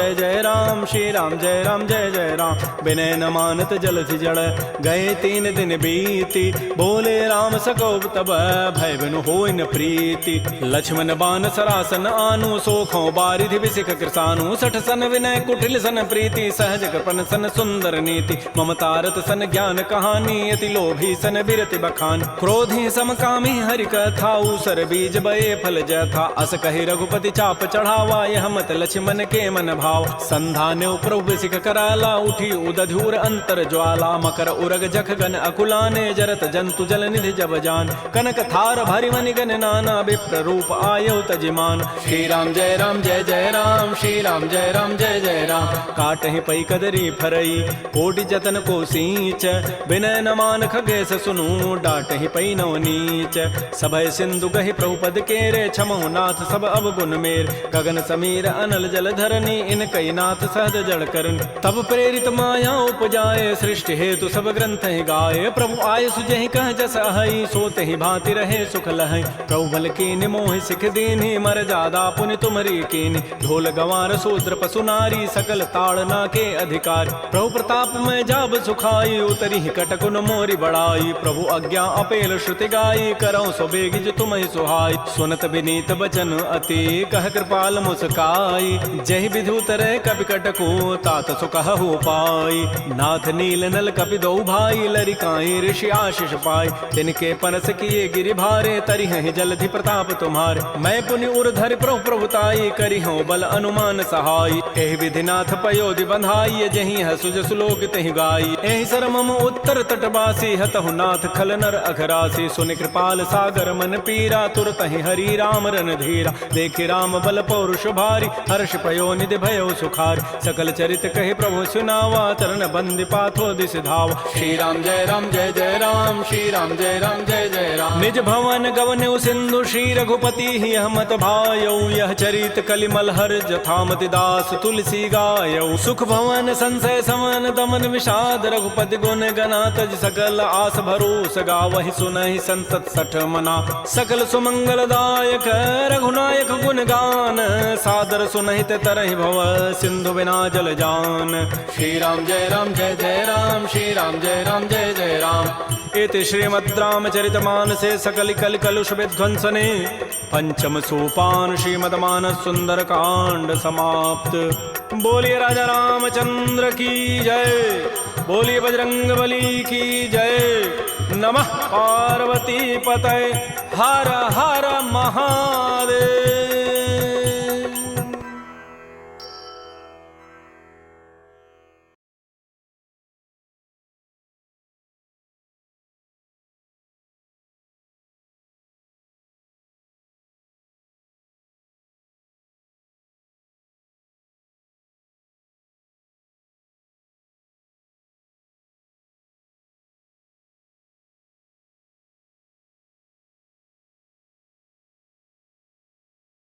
श्री राम जय जय राम। विनय न मानत जलधि जड़ गए 3 दिन बीती। बोले राम सकोब तब भय बिनु होय न प्रीति। लक्ष्मण बान सरासन आनु सोखों बारिधि विसिख कृसानु। 60 सन विनय कुटिल सन प्रीति सहज कृपन सन सुंदर नीति। ममतारत सन ज्ञान कहानी अति लोभी सन बिरति बखान। क्रोधी समकामी हरि कथा उसर बीज बये फल जथा। अस कहि रघुपति चाप चढ़ावा यह मत लक्ष्मण के मन भाव। संधान्य प्रभु सिख कराला उठी उदधूर अंतर ज्वाला। मकर उरग जख गन अकुलाने जरत जंतु जल निधि जब जान। कनक थार भरि मनि गन नाना विप्र रूप आयो तजिमान। श्री राम जय राम श्री राम जय जय राम। काटहि पै कदरी फरई कोटि जतन को सींच। विनय न मान खगेश सुनु डाटहि पै नव नीच। सभय सिंधु गहि प्रभुपद केरे क्षमो नाथ सब अवगुण मेर। गगन समीर अनल जल धरनी इन कई नाथ सहज जड़ करन। तब प्रेरित माया उपजाए सृष्टि हेतु सब ग्रंथ ही गाये। प्रभु आय सुजहि कह जस अहै सोते ही भांति रहे सुख लहै। प्रभु बल कीनि मोहि सिख दीन्हि मर जादा पुनि तुमरी कीनि। ढोल गंवार शूद्र पशु नारी सकल ताड़ना के अधिकार। प्रभु प्रताप में जाब सुखाई उतरी कटकुन मोरी बड़ाई। प्रभु आज्ञा अपेल श्रुति गाई करौ सो बेगिज तुम्हि सुहाई। सुनत विनीत बचन अति कह कृपाल मुस्काई। जहि विधि उतरे कपि कटकु तात सुकहु पाई। नाथ नील नल कपि दो भाई लरिकाई ऋषि आशीष पाई। तिनके परस किए गिरि भारे तरिहि जलधि प्रताप तुम्हारे। मैं पुनि उर धरि प्रभुताई करिहु बल अनुमान सहाय। एहि विधि नाथ पयोधि बंधाई जहि हसुज सुलोक तहि गाई। एहि सर मम उत्तर तटवासी हतहु नाथ खल नर अघरासी। सुनि कृपाल सागर मन पीरा तुरत ही हरि राम रन धीरा। देखि राम बल पौरुष भारी हर्ष पयो निधि भयो सुखारी। सकल चरित कहि प्रभु सुनावा चरण बंदि पाथो दिस धावा। श्री राम जय राम श्री राम जय जय राम। निज भवन गवन सिंधु श्री रघुपति ही हमत भायौ। यह चरित कलिमल हर जथामति दास तुलसी गायौ। सुख भवन संशय समन दमन विषाद रघुपति गुण गना तज सकल आस भरोस गावहि सुनहि संतत 60 मना। सकल सुमंगल दायक रघुनायक गुण गान सादर सुनहि ते तरहि भव सिंधु बिना जल जान। श्री राम जय जय जय राम श्री राम जय जय राम। इति श्रीमद् रामचरितमानसे सकल कल कलुष विध्वंसने पंचम सोपान श्रीमद्मानस सुंदर कांड समाप्त। बोलिए राजा रामचंद्र की जय, बोलिए बजरंग बली की जय। नमः पार्वती पतये, हर हर महादेव।